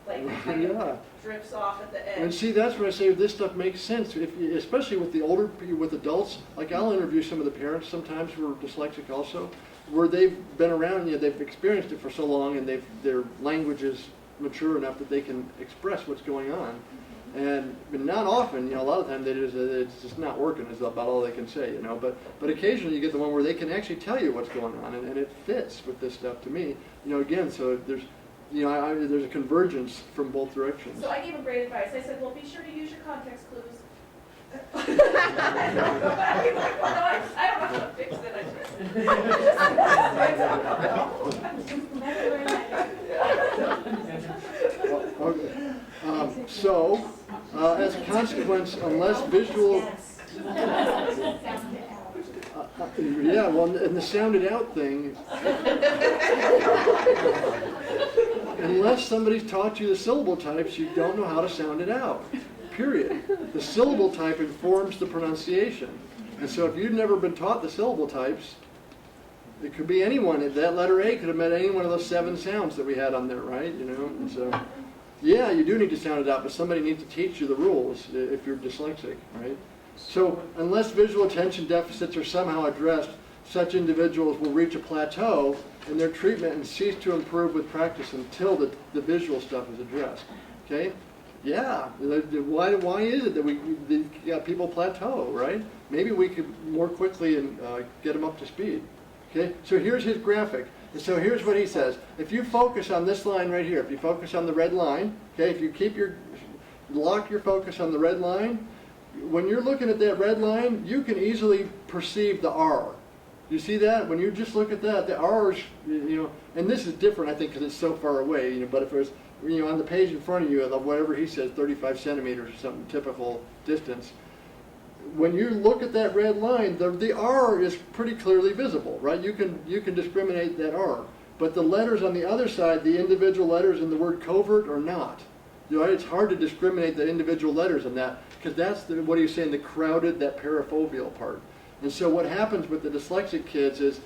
like kind of drifts off at the edge. And see, that's where I say this stuff makes sense. Especially with the older people, with adults. Like I'll interview some of the parents sometimes who are dyslexic also, where they've been around, they've experienced it for so long, and their language is mature enough that they can express what's going on. And not often, a lot of times it's just not working is about all they can say, But occasionally you get the one where they can actually tell you what's going on, and it fits with this stuff to me. Again, so there's, there's a convergence from both directions. So I gave him great advice. I said, well, be sure to use your context clues. I don't know how to fix it. As a consequence, unless visual... yeah, well, and the sounded out thing, unless somebody's taught you the syllable types, you don't know how to sound it out, period. The syllable type informs the pronunciation. And so if you've never been taught the syllable types, it could be anyone. That letter A could have meant any one of those 7 sounds that we had on there, right? And so, yeah, you do need to sound it out, but somebody needs to teach you the rules if you're dyslexic, right? So unless visual attention deficits are somehow addressed, such individuals will reach a plateau in their treatment and cease to improve with practice until the visual stuff is addressed. Okay? Yeah. Why is it that we got people plateau, right? Maybe we could more quickly and get them up to speed. Okay, so here's his graphic. And so here's what he says. If you focus on this line right here, if you focus on the red line, okay, if you lock your focus on the red line, when you're looking at that red line, you can easily perceive the R. You see that? When you just look at that, the R's, and this is different, I think, because it's so far away, but if it was, on the page in front of you, whatever he says, 35 centimeters or something, typical distance, when you look at that red line, the R is pretty clearly visible, right? You can discriminate that R. But the letters on the other side, the individual letters in the word covert are not. It's hard to discriminate the individual letters in that, because that's what he's saying, the crowded, that parafoveal part. And so what happens with the dyslexic kids is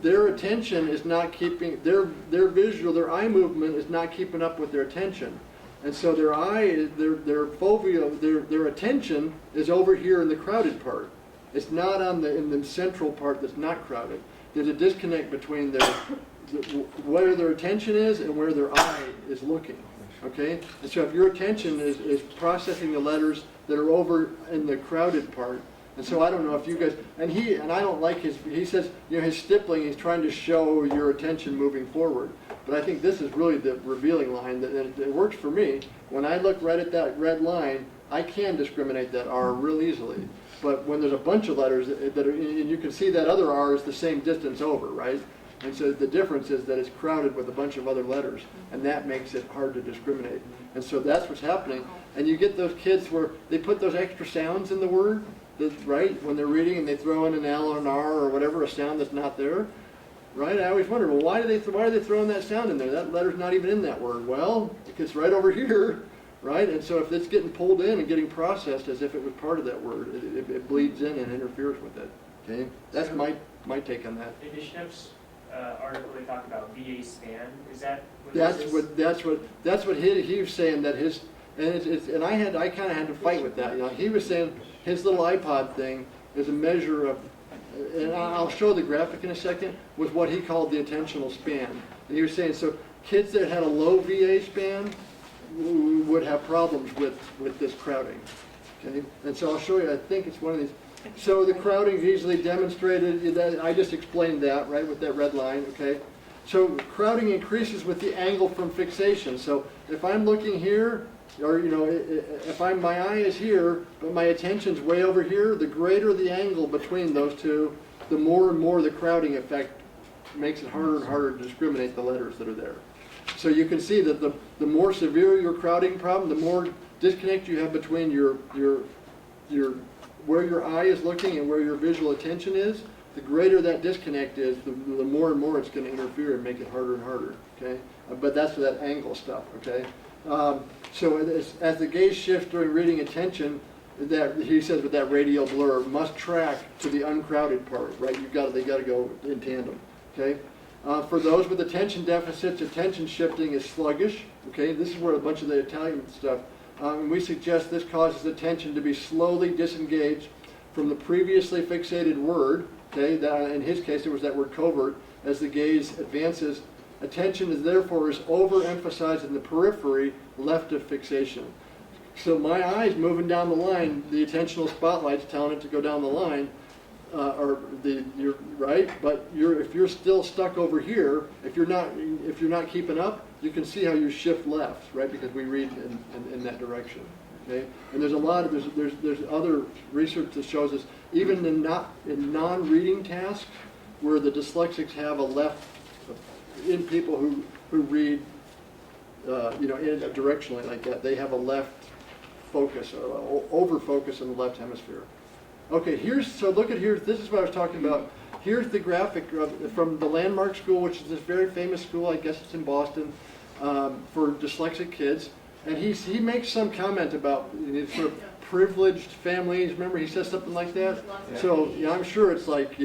their attention is not keeping, their eye movement is not keeping up with their attention. And so their foveal, their attention is over here in the crowded part. It's not in the central part that's not crowded. There's a disconnect between where their attention is and where their eye is looking. Okay? And so if your attention is processing the letters that are over in the crowded part, and so I don't know if you guys, and I don't like he says, his stippling, he's trying to show your attention moving forward. But I think this is really the revealing line, that it works for me. When I look right at that red line, I can discriminate that R real easily. But when there's a bunch of letters that are, and you can see that other R is the same distance over, right? And so the difference is that it's crowded with a bunch of other letters, and that makes it hard to discriminate. And so that's what's happening. And you get those kids where they put those extra sounds in the word, right? When they're reading and they throw in an L or an R or whatever, a sound that's not there, right? I always wonder, well, why are they throwing that sound in there? That letter's not even in that word. Well, it's right over here, right? And so if it's getting pulled in and getting processed as if it was part of that word, it bleeds in and interferes with it. Okay, that's my take on that. In Bishop's article, they talk about VA span. Is that what that's what he was saying, that his, and I kind of had to fight with that. He was saying his little iPod thing is a measure of, and I'll show the graphic in a second, was what he called the attentional span. And he was saying, so kids that had a low VA span would have problems with this crowding. Okay, and so I'll show you. I think it's one of these. So the crowding is easily demonstrated. I just explained that, right, with that red line. Okay. So crowding increases with the angle from fixation. So if I'm looking here, or if my eye is here, but my attention's way over here, the greater the angle between those two, the more and more the crowding effect makes it harder and harder to discriminate the letters that are there. So you can see that the more severe your crowding problem, the more disconnect you have between your where your eye is looking and where your visual attention is. The greater that disconnect is, the more and more it's going to interfere and make it harder and harder. Okay, but that's that angle stuff. Okay. So as the gaze shifts during reading attention, that he says with that radial blur must track to the uncrowded part, right? They got to go in tandem. Okay. For those with attention deficits, attention shifting is sluggish. Okay, this is where a bunch of the Italian stuff. We suggest this causes attention to be slowly disengaged from the previously fixated word. Okay, in his case it was that word covert. As the gaze advances, attention is overemphasized in the periphery left of fixation. So my eye's moving down the line, the attentional spotlight's telling it to go down the line, you're right. But if you're still stuck over here, if you're not keeping up, you can see how you shift left, right? Because we read in that direction. Okay, and there's a lot of there's other research that shows us even in non-reading tasks where the dyslexics have a left, in people who read directionally like that, they have a left focus, over focus in the left hemisphere. Okay, so look at here. This is what I was talking about. Here's the graphic from the Landmark School, which is this very famous school. I guess it's in Boston for dyslexic kids. And he makes some comment about sort of privileged families. Remember, he says something like that. So I'm sure it's like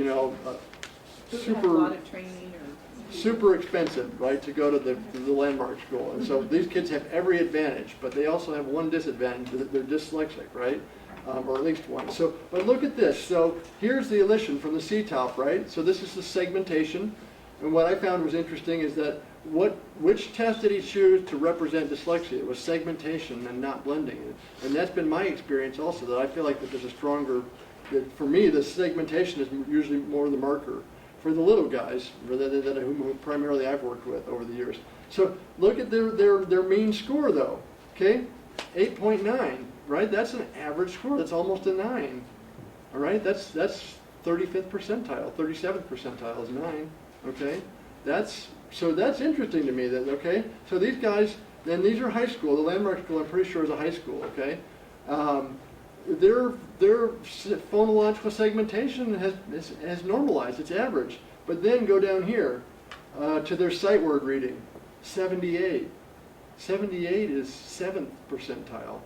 super expensive, right, to go to the Landmark School. And so these kids have every advantage, but they also have one disadvantage: that they're dyslexic, right? Or at least one. So, but look at this. So here's the elision from the C-top, right? So this is the segmentation. And what I found was interesting is that which test did he choose to represent dyslexia? It was segmentation and not blending. And that's been my experience also, that I feel like that there's a stronger, that for me the segmentation is usually more the marker. for the little guys, who primarily I've worked with over the years. So look at their mean score though, okay? 8.9, right? That's an average score. That's almost a 9. All right, that's 35th percentile. 37th percentile is 9. Okay, that's interesting to me. That okay. So these guys, then these are high school. The landmark school, I'm pretty sure, is a high school. Okay, their phonological segmentation has normalized. It's average. But then go down here to their sight word reading, 78. 78 is 7th percentile.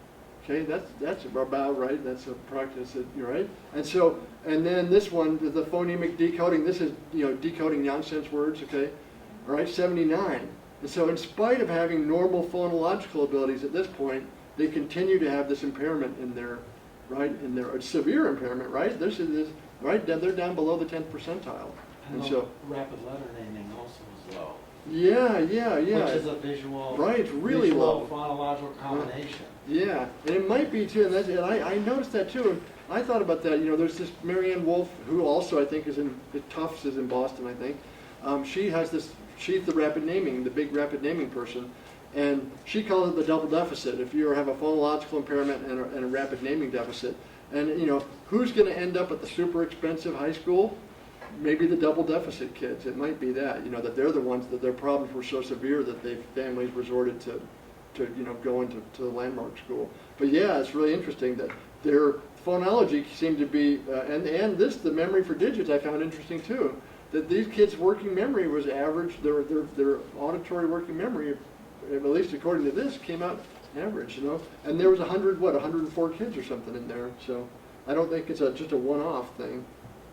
Okay, that's about right. That's a practice, right? And so, and then this one, the phonemic decoding. This is decoding nonsense words. Okay, all right, 79. And so, in spite of having normal phonological abilities at this point, they continue to have this impairment in their severe impairment. Right, this is right. They're down below the 10th percentile. And so rapid letter naming also is low. Yeah. Which is a visual, right, it's really visual low phonological combination. Yeah, and it might be too, and I noticed that too. And I thought about that. There's this Marianne Wolf, who also I think is in Tufts, is in Boston, I think. She has this. She's the rapid naming, the big rapid naming person, and she calls it the double deficit. If you have a phonological impairment and a rapid naming deficit, and who's going to end up at the super expensive high school? Maybe the double deficit kids. It might be that that they're the ones that their problems were so severe that families resorted to go into the landmark school. But yeah, it's really interesting that their phonology seemed to be, and the memory for digits I found interesting too. That these kids' working memory was average. Their auditory working memory, at least according to this, came out average. And there was 104 kids or something in there. So I don't think it's just a one-off thing.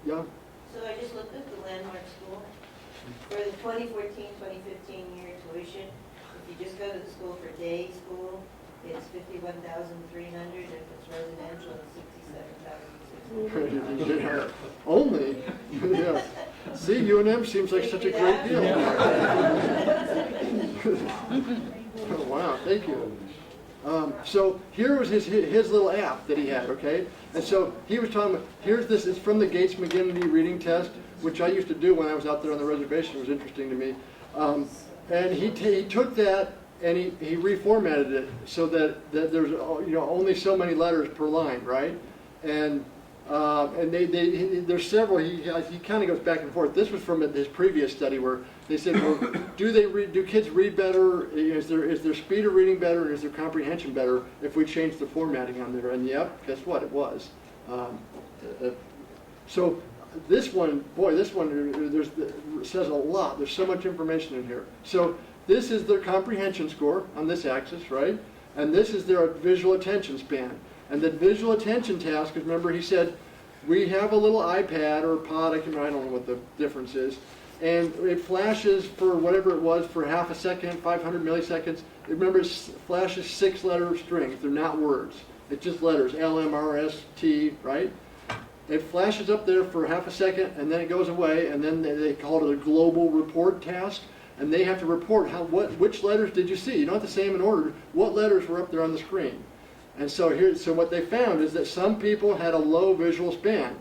Yeah. So I just looked at the landmark school. For the 2014-2015 year tuition, if you just go to the school for day school, it's $51,300. If it's residential, it's $67,600. Yeah. Only? Yeah. See, UNM seems like such a great deal. Oh, wow, thank you. So here was his little app that he had, okay? And so he was talking about, here's this, it's from the Gates McGinnity reading test, which I used to do when I was out there on the reservation. It was interesting to me. And he took that and he reformatted it so that there's only so many letters per line, right? And there's several. He kind of goes back and forth. This was from his previous study where they said, well, do kids read better? Is their speed of reading better, and is their comprehension better if we change the formatting on there? And yep, guess what? It was. So this one says a lot. There's so much information in here. So this is their comprehension score on this axis, right? And this is their visual attention span. And the visual attention task, because remember he said, we have a little iPad or pod, I don't know what the difference is, and it flashes for whatever it was for half a second, 500 milliseconds. Remember, it flashes 6-letter strings. They're not words. It's just letters, L, M, R, S, T, right? It flashes up there for half a second, and then it goes away, and then they call it a global report task, and they have to report which letters did you see. You don't have to say them in order. What letters were up there on the screen? And so what they found is that some people had a low visual span.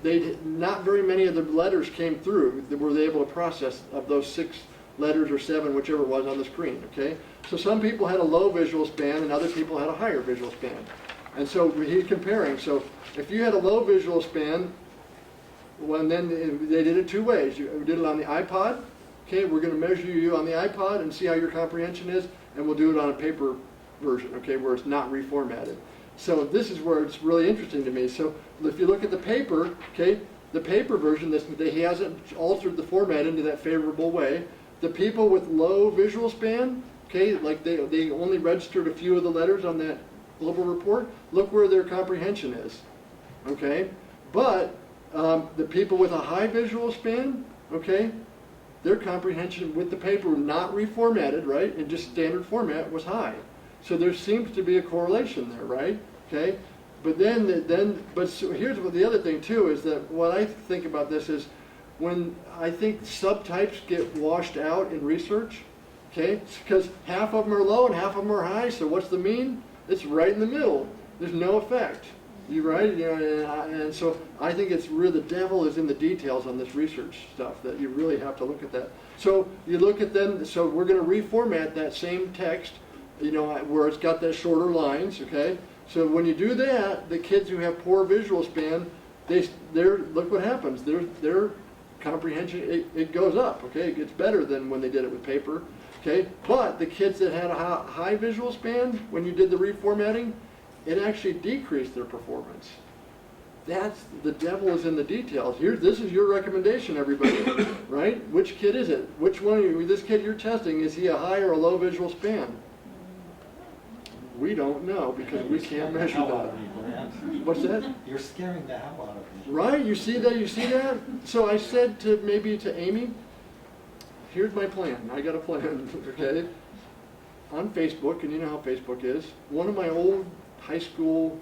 Not very many of the letters came through that were they able to process of those 6 letters or 7, whichever it was on the screen, okay? So some people had a low visual span and other people had a higher visual span. And so he's comparing. So if you had a low visual span, well, then they did it 2 ways. You did it on the iPod. Okay, we're going to measure you on the iPod and see how your comprehension is, and we'll do it on a paper version, okay, where it's not reformatted. So this is where it's really interesting to me. So if you look at the paper, okay, the paper version, he hasn't altered the format into that favorable way. The people with low visual span, okay, like they only registered a few of the letters on that global report, look where their comprehension is, okay? But the people with a high visual span, okay, their comprehension with the paper not reformatted, right, in just standard format was high. So there seems to be a correlation there, right? Okay, but so here's what the other thing too is that what I think about this is when I think subtypes get washed out in research, okay, because half of them are low and half of them are high. So what's the mean? It's right in the middle. There's no effect. You're right, you know, and so I think it's really, the devil is in the details on this research stuff, that you really have to look at that. So you look at them, so we're going to reformat that same text, you know, where it's got that shorter lines, okay? So when you do that, the kids who have poor visual span, they're look what happens. Their comprehension, it goes up, okay? It gets better than when they did it with paper, okay? But the kids that had a high visual span, when you did the reformatting, it actually decreased their performance. That's, the devil is in the details. This is your recommendation, everybody, right? Which kid is it? Which one of you, this kid you're testing, is he a high or a low visual span? We don't know because we can't measure that. What's that? You're scaring the hell out of me. Right, you see that? So I said to Amy, here's my plan. I got a plan, okay? On Facebook, and you know how Facebook is, one of my old high school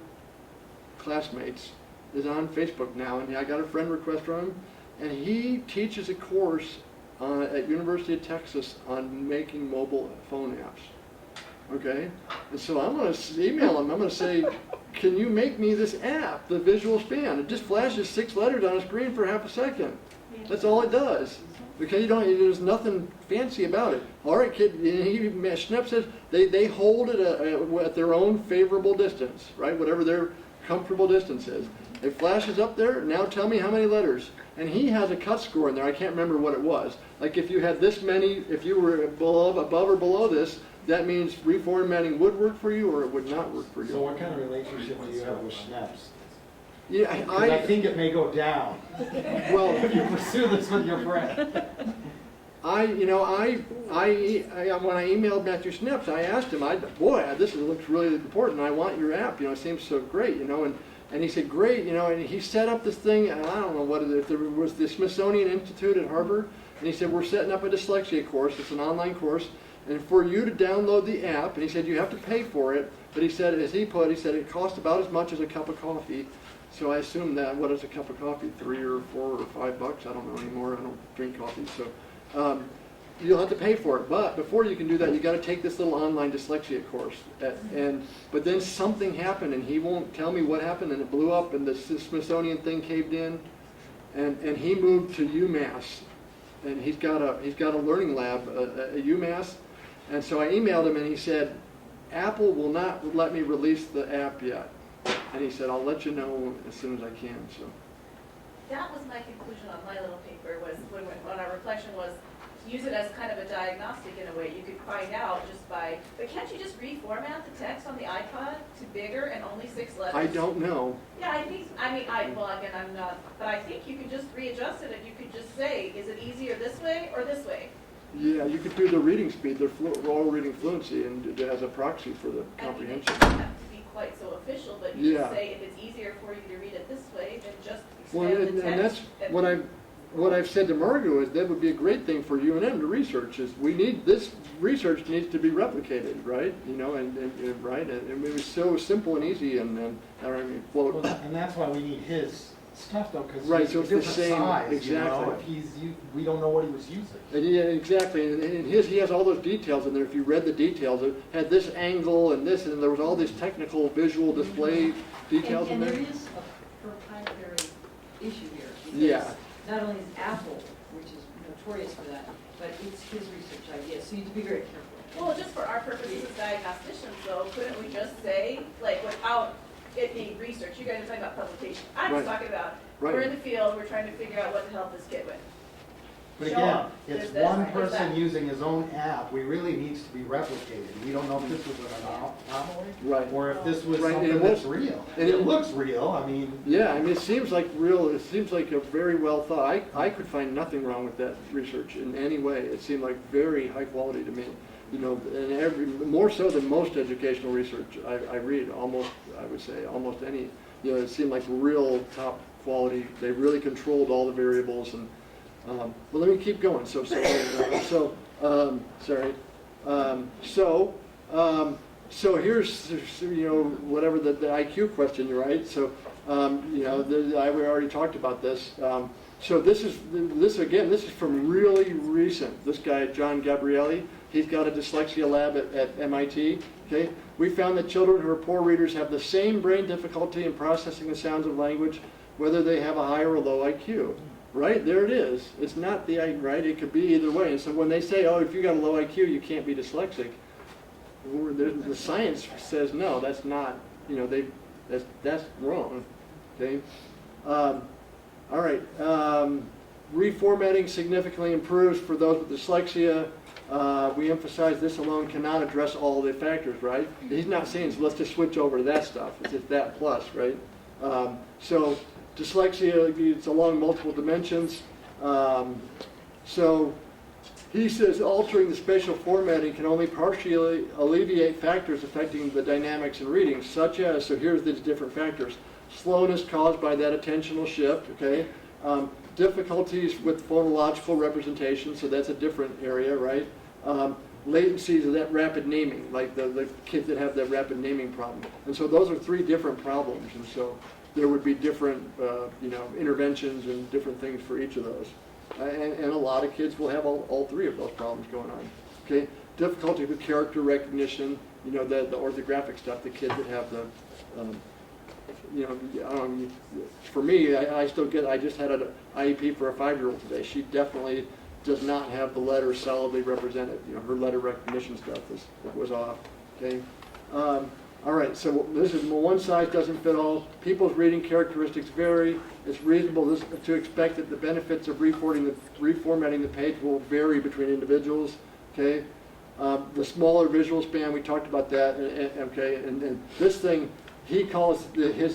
classmates is on Facebook now, and I got a friend request from him, and he teaches a course at University of Texas on making mobile phone apps. Okay? And so I'm going to email him. I'm going to say, can you make me this app, the visual span? It just flashes 6 letters on a screen for half a second. That's all it does. Okay, there's nothing fancy about it. All right, kid, Schnepp says they hold it at their own favorable distance, right? Whatever their comfortable distance is. It flashes up there, now tell me how many letters. And he has a cut score in there, I can't remember what it was. Like if you had this many, if you were above or below this, that means reformatting would work for you or it would not work for you. So what kind of relationship do you have with Schneps? Yeah, I think it may go down. Well, if you pursue this with your friend. when I emailed Matthew Schneps, I asked him, boy, this looks really important. I want your app. It seems so great. And he said, great. And he set up this thing. And I don't know what it is. There was the Smithsonian Institute at Harvard, and he said, we're setting up a dyslexia course. It's an online course, and for you to download the app, and he said you have to pay for it. But he said, as he said it costs about as much as a cup of coffee. So I assume that, what is a cup of coffee, $3 or $4 or $5? I don't know anymore. I don't drink coffee. So you'll have to pay for it. But before you can do that, you got to take this little online dyslexia course. But then something happened, and he won't tell me what happened, and it blew up, and the Smithsonian thing caved in, and he moved to UMass, and he's got a learning lab at UMass, and so I emailed him, and he said, Apple will not let me release the app yet. And he said, I'll let you know as soon as I can. So that was my conclusion on my little paper, was when our reflection was to use it as kind of a diagnostic in a way. You could find out just by, but can't you just reformat the text on the iPod to bigger and only 6 letters? I don't know. Yeah, well, again, I'm not, but I think you could just readjust it and you could just say, is it easier this way or this way? Yeah, you could do the reading speed, the raw reading fluency, and it has a proxy for the comprehension. It doesn't have to be quite so official, but you just say if it's easier for you to read it this way, then just expand the text. And that's what I've said to Margot is that would be a great thing for UNM to research. Is this research needs to be replicated, right? Right, and it was so simple and easy, and float. Well, and that's why we need his stuff though, because right, he's so a it's the different same, size. exactly. If we don't know what he was using. And yeah, exactly. And he has all those details in there. If you read the details, it had this angle and this, and there was all these technical visual display details in there. And there is a proprietary issue here. Yeah. Not only is Apple, which is notorious for that, but it's his research idea, so you have to be very careful. Well, just for our purposes as diagnosticians, though, couldn't we just say, like, without it being research, you guys are talking about publication. I'm just talking about, we're in the field, we're trying to figure out what to help this kid with. But again, it's one person using his own app. We really needs to be replicated. We don't know if this was an anomaly, or if this was something that's real. And it looks real. I mean, yeah. I mean, it seems like real. It seems like a very well thought. I could find nothing wrong with that research in any way. It seemed like very high quality to me. And more so than most educational research I read. I would say almost any. It seemed like real top quality. They really controlled all the variables and. Well, let me keep going. So here's whatever the IQ question, right? So I already talked about this. So this is from really recent. This guy John Gabrielli. He's got a dyslexia lab at MIT. Okay, we found that children who are poor readers have the same brain difficulty in processing the sounds of language, whether they have a high or a low IQ. Right, there it is. It's not the right. It could be either way. And so when they say, "Oh, if you got a low IQ, you can't be dyslexic," the science says no. That's not. That's wrong. Okay. All right. Reformatting significantly improves for those with dyslexia. We emphasize this alone cannot address all the factors, right? He's not saying, so let's just switch over to that stuff. It's just that plus, right? So dyslexia, it's along multiple dimensions. So he says altering the spatial formatting can only partially alleviate factors affecting the dynamics in reading, such as, so here's these different factors. Slowness caused by that attentional shift, okay? Difficulties with phonological representation, so that's a different area, right? Latencies of that rapid naming, like the kids that have that rapid naming problem. And so those are three different problems, and so there would be different, interventions and different things for each of those. And a lot of kids will have all three of those problems going on. Okay, difficulty with character recognition, the orthographic stuff, the kids that have the, for me, I just had an IEP for a 5-year-old today. She definitely does not have the letters solidly represented. Her letter recognition stuff was off. Okay. All right, so this is one size doesn't fit all. People's reading characteristics vary. It's reasonable to expect that the benefits of reformatting the page will vary between individuals. Okay, the smaller visual span, we talked about that. Okay, and this thing, he calls his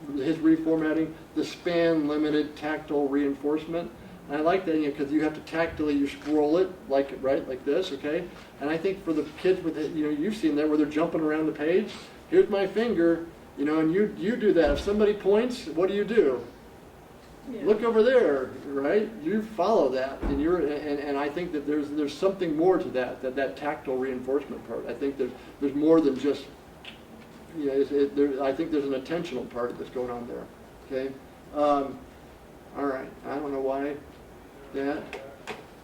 reformatting the span limited tactile reinforcement. And I like that because you have to tactily, you scroll it like this, okay? And I think for the kids with it, you've seen that where they're jumping around the page. Here's my finger, and you do that. If somebody points, what do? Yeah. Look over there, right? You follow that, and I think that there's something more to that tactile reinforcement part. I think there's more than just, I think there's an attentional part that's going on there, okay? All right, I don't know why. That.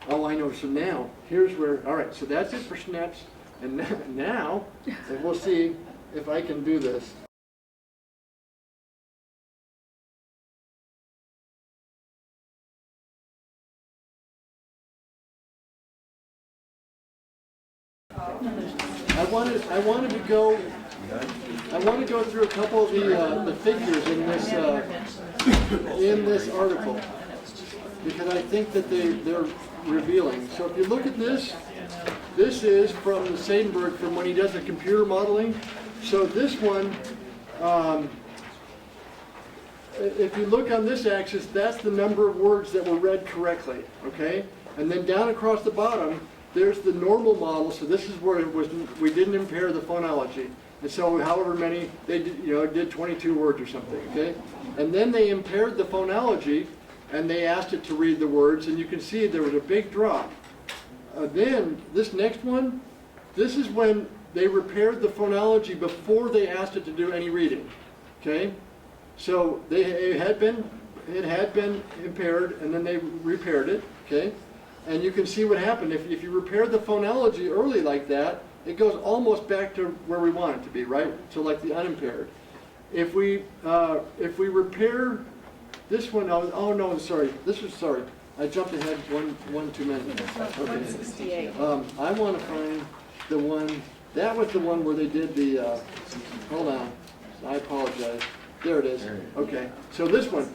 Oh, I know. So now, here's where, all right, so that's it for snaps. And now, and we'll see if I can do this. I wanted to go through a couple of the figures in this article, because I think that they're revealing. So if you look at this is from the Seidenberg, from when he does the computer modeling. So this one, if you look on this axis, that's the number of words that were read correctly, okay? And then down across the bottom, there's the normal model. So this is where we didn't impair the phonology. And so however many, they did 22 words or something, okay? And then they impaired the phonology, and they asked it to read the words, and you can see there was a big drop. Then, this next one, this is when they repaired the phonology before they asked it to do any reading, okay? So it had been impaired, and then they repaired it, okay? And you can see what happened. If you repair the phonology early like that, it goes almost back to where we want it to be, right? So like the unimpaired. If we repair this one, oh no, sorry. I jumped ahead one too many. Okay. 168. I want to find the one. That was the one where they did the. Hold on. I apologize. There it is. Okay. So this one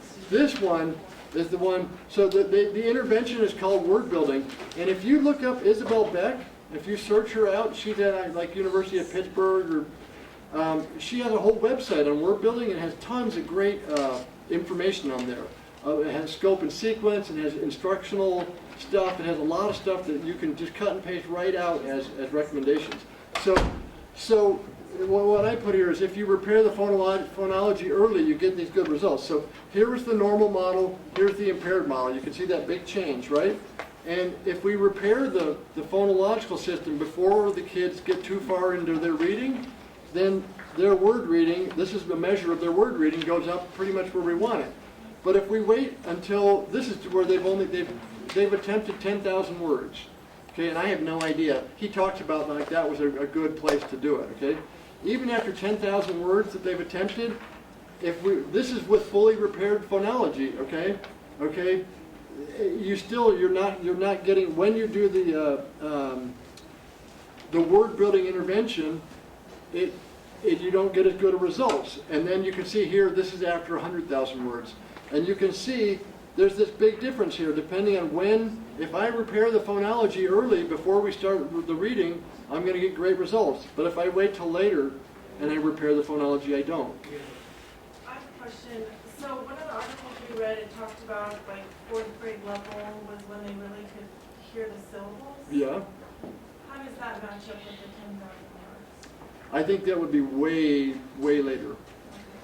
is the one. So the intervention is called word building. And if you look up Isabel Beck, if you search her out, she's at like University of Pittsburgh, or she has a whole website on word building and has tons of great information on there. It has scope and sequence, and has instructional stuff. It has a lot of stuff that you can just cut and paste right out as recommendations. So what I put here is if you repair the phonology early, you get these good results. So here's the normal model, here's the impaired model. You can see that big change, right? And if we repair the phonological system before the kids get too far into their reading, then their word reading, this is the measure of their word reading, goes up pretty much where we want it. But if we wait until, this is where they've attempted 10,000 words. okay, and I have no idea. He talks about like that was a good place to do it, okay? Even after 10,000 words that they've attempted, this is with fully repaired phonology, okay? Okay, you're not getting, when you do the word building intervention, you don't get as good of results. And then you can see here, this is after 100,000 words. And you can see there's this big difference here depending on when, if I repair the phonology early before we start the reading, I'm going to get great results. But if I wait till later and I repair the phonology, I don't. I have a question. So one of the articles we read, it talked about like 4th grade level was when they really could hear the syllables. Yeah. How does that match up with the 10,000 words? I think that would be way, way later.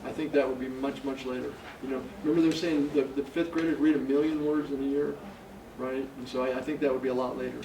I think that would be much, much later. You know, remember they're saying the 5th graders read 1 million words in a year, right? And so I think that would be a lot later.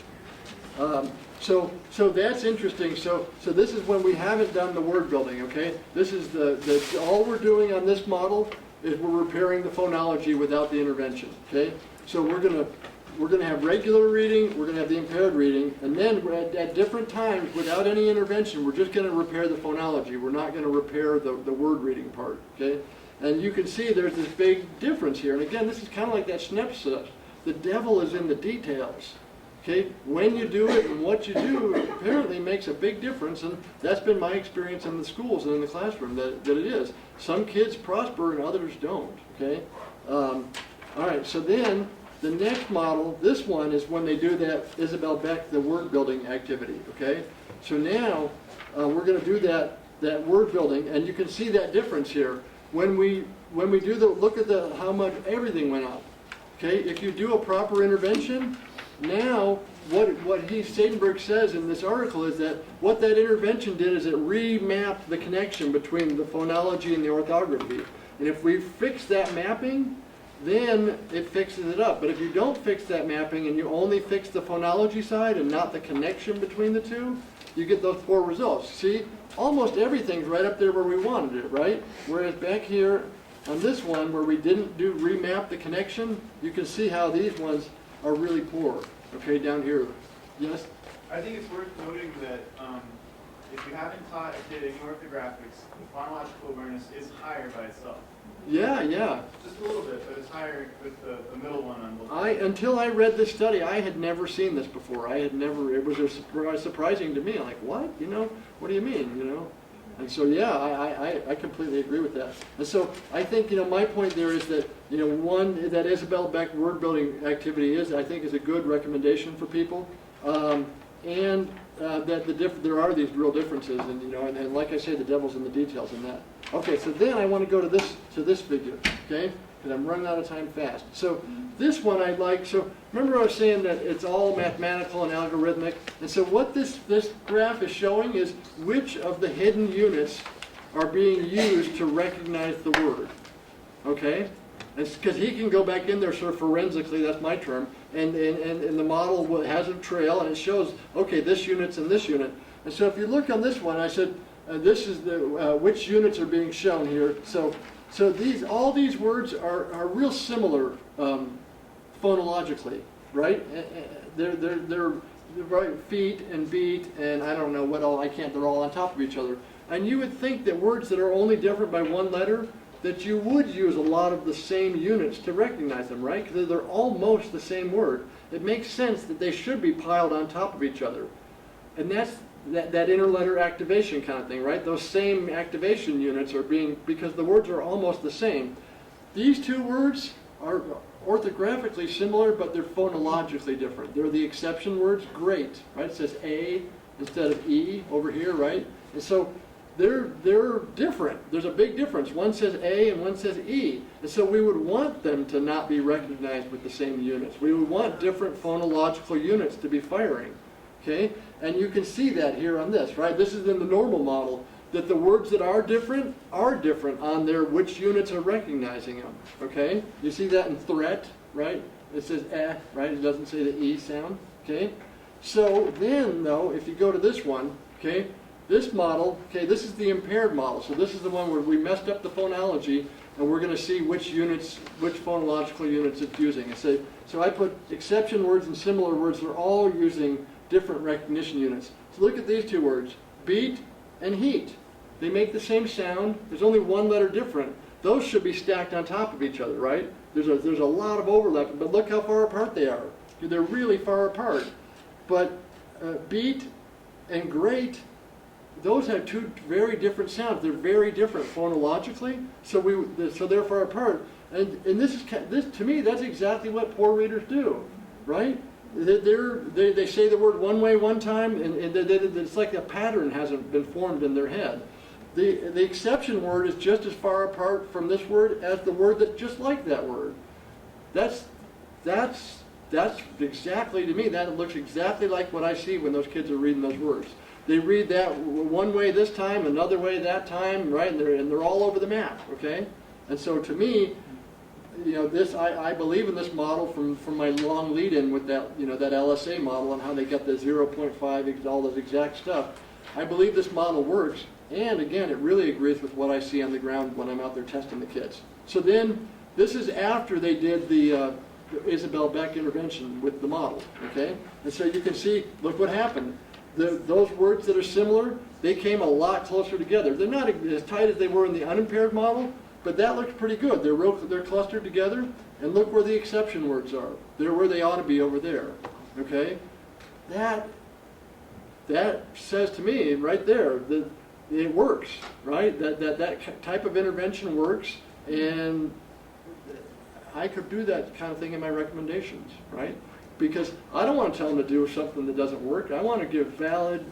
So that's interesting. So this is when we haven't done the word building, okay? This is all we're doing on this model is we're repairing the phonology without the intervention, okay? So we're gonna have regular reading, we're gonna have the impaired reading, and then at different times, without any intervention, we're just gonna repair the phonology. We're not gonna repair the word reading part, okay? And you can see there's this big difference here. And again, this is kind of like that SNP stuff. The devil is in the details, okay? When you do it and what you do apparently makes a big difference, and that's been my experience in the schools and in the classroom, that it is. Some kids prosper and others don't, okay? All right, so then, the next model, this one is when they do that Isabel Beck, the word building activity, okay? So now we're going to do that word building, and you can see that difference here. When we do look at how much everything went up, okay? If you do a proper intervention, now what Seidenberg says in this article is that what that intervention did is it remapped the connection between the phonology and the orthography. And if we fix that mapping, then it fixes it up. But if you don't fix that mapping and you only fix the phonology side and not the connection between the two, you get those poor results. See, almost everything's right up there where we wanted it, right? Whereas back here on this one where we didn't remap the connection, you can see how these ones are really poor. Okay, down here. Yes? I think it's worth noting that if you haven't taught a kid any orthographics, the phonological awareness is higher by itself. Yeah. Just a little bit, but it's higher with the middle one on both. Until I read this study, I had never seen this before. It was surprising to me. I'm like, what? You know, what do you mean? You know? And so, yeah, I completely agree with that. And so I think, you know, my point there is that, you know, one, that Isabel Beck word building activity I think is a good recommendation for people. And that there are these real differences, and you know, and like I say, the devil's in the details in that. Okay, so then I want to go to this figure, okay? Because I'm running out of time fast. So this one I like. So remember I was saying that it's all mathematical and algorithmic, and so what this graph is showing is which of the hidden units are being used to recognize the word, okay? Because he can go back in there sort of forensically, that's my term, and the model has a trail and it shows, okay, this unit's in this unit. And so if you look on this one, I said, this is which units are being shown here. So all these words are real similar phonologically, right? They're right, feet and beat and I don't know what all, they're all on top of each other. And you would think that words that are only different by one letter, that you would use a lot of the same units to recognize them, right? Because they're almost the same word. It makes sense that they should be piled on top of each other. And that's that interletter activation kind of thing, right? Those same activation units are because the words are almost the same. These two words are orthographically similar, but they're phonologically different. They're the exception words, great, right? It says A instead of E over here, right? And so they're different. There's a big difference. One says A and one says E. And so we would want them to not be recognized with the same units. We would want different phonological units to be firing. Okay? And you can see that here on this, right? This is in the normal model, that the words that are different on there, which units are recognizing them. Okay? You see that in threat, right? It says eh, right? It doesn't say the E sound. Okay? So then, though, if you go to this one, okay, this model, okay, this is the impaired model. So this is the one where we messed up the phonology, and we're going to see which phonological units it's using. So I put exception words and similar words. They're all using different recognition units. So look at these two words, beat and heat. They make the same sound. There's only one letter different. Those should be stacked on top of each other, right? There's a lot of overlap, but look how far apart they are. They're really far apart. But beat and great, those have two very different sounds. They're very different phonologically, so they're far apart. And this to me, that's exactly what poor readers do, right? They say the word one way one time, and it's like a pattern hasn't been formed in their head. The exception word is just as far apart from this word as the word that's just like that word. That's exactly, to me, that looks exactly like what I see when those kids are reading those words. They read that one way this time, another way that time, right? And they're all over the map, okay? And so to me, I believe in this model from my long lead-in with that, that LSA model and how they get the 0.5, all this exact stuff. I believe this model works, and again, it really agrees with what I see on the ground when I'm out there testing the kids. So then, this is after they did the Isabel Beck intervention with the model, okay? And so you can see, look what happened. Those words that are similar, they came a lot closer together. They're not as tight as they were in the unimpaired model, but that looks pretty good. They're clustered together, and look where the exception words are. They're where they ought to be over there, okay? That says to me right there that it works, right? That type of intervention works, and I could do that kind of thing in my recommendations, right? Because I don't want to tell them to do something that doesn't work. I want to give valid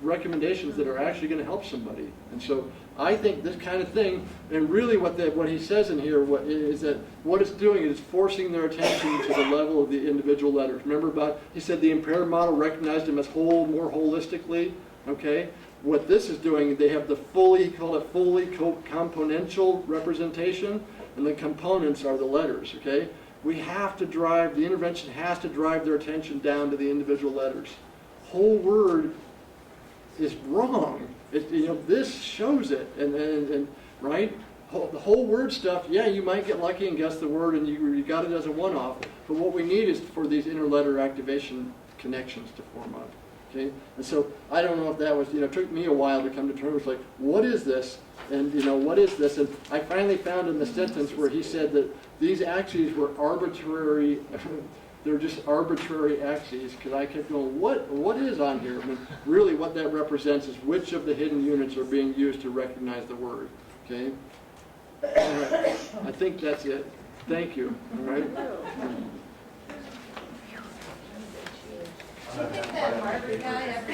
recommendations that are actually going to help somebody. And so I think this kind of thing, and really what he says in here is that what it's doing is forcing their attention to the level of the individual letters. Remember he said the impaired model recognized them as whole more holistically, okay? What this is doing, they have he called it fully componential representation, and the components are the letters, okay? The intervention has to drive their attention down to the individual letters. Whole word is wrong. This shows it, and right? The whole word stuff, yeah, you might get lucky and guess the word, and you got it as a one-off, but what we need is for these interletter activation connections to form up, okay? And so, I don't know if that was, it took me a while to come to terms with, what is this? And, what is this? And I finally found in the sentence where he said that these axes were arbitrary, they're just arbitrary axes, because I kept going, what is on here? I mean, really what that represents is which of the hidden units are being used to recognize the word, okay? All right. I think that's it. Thank you, all right? Do you think that Harvard guy ever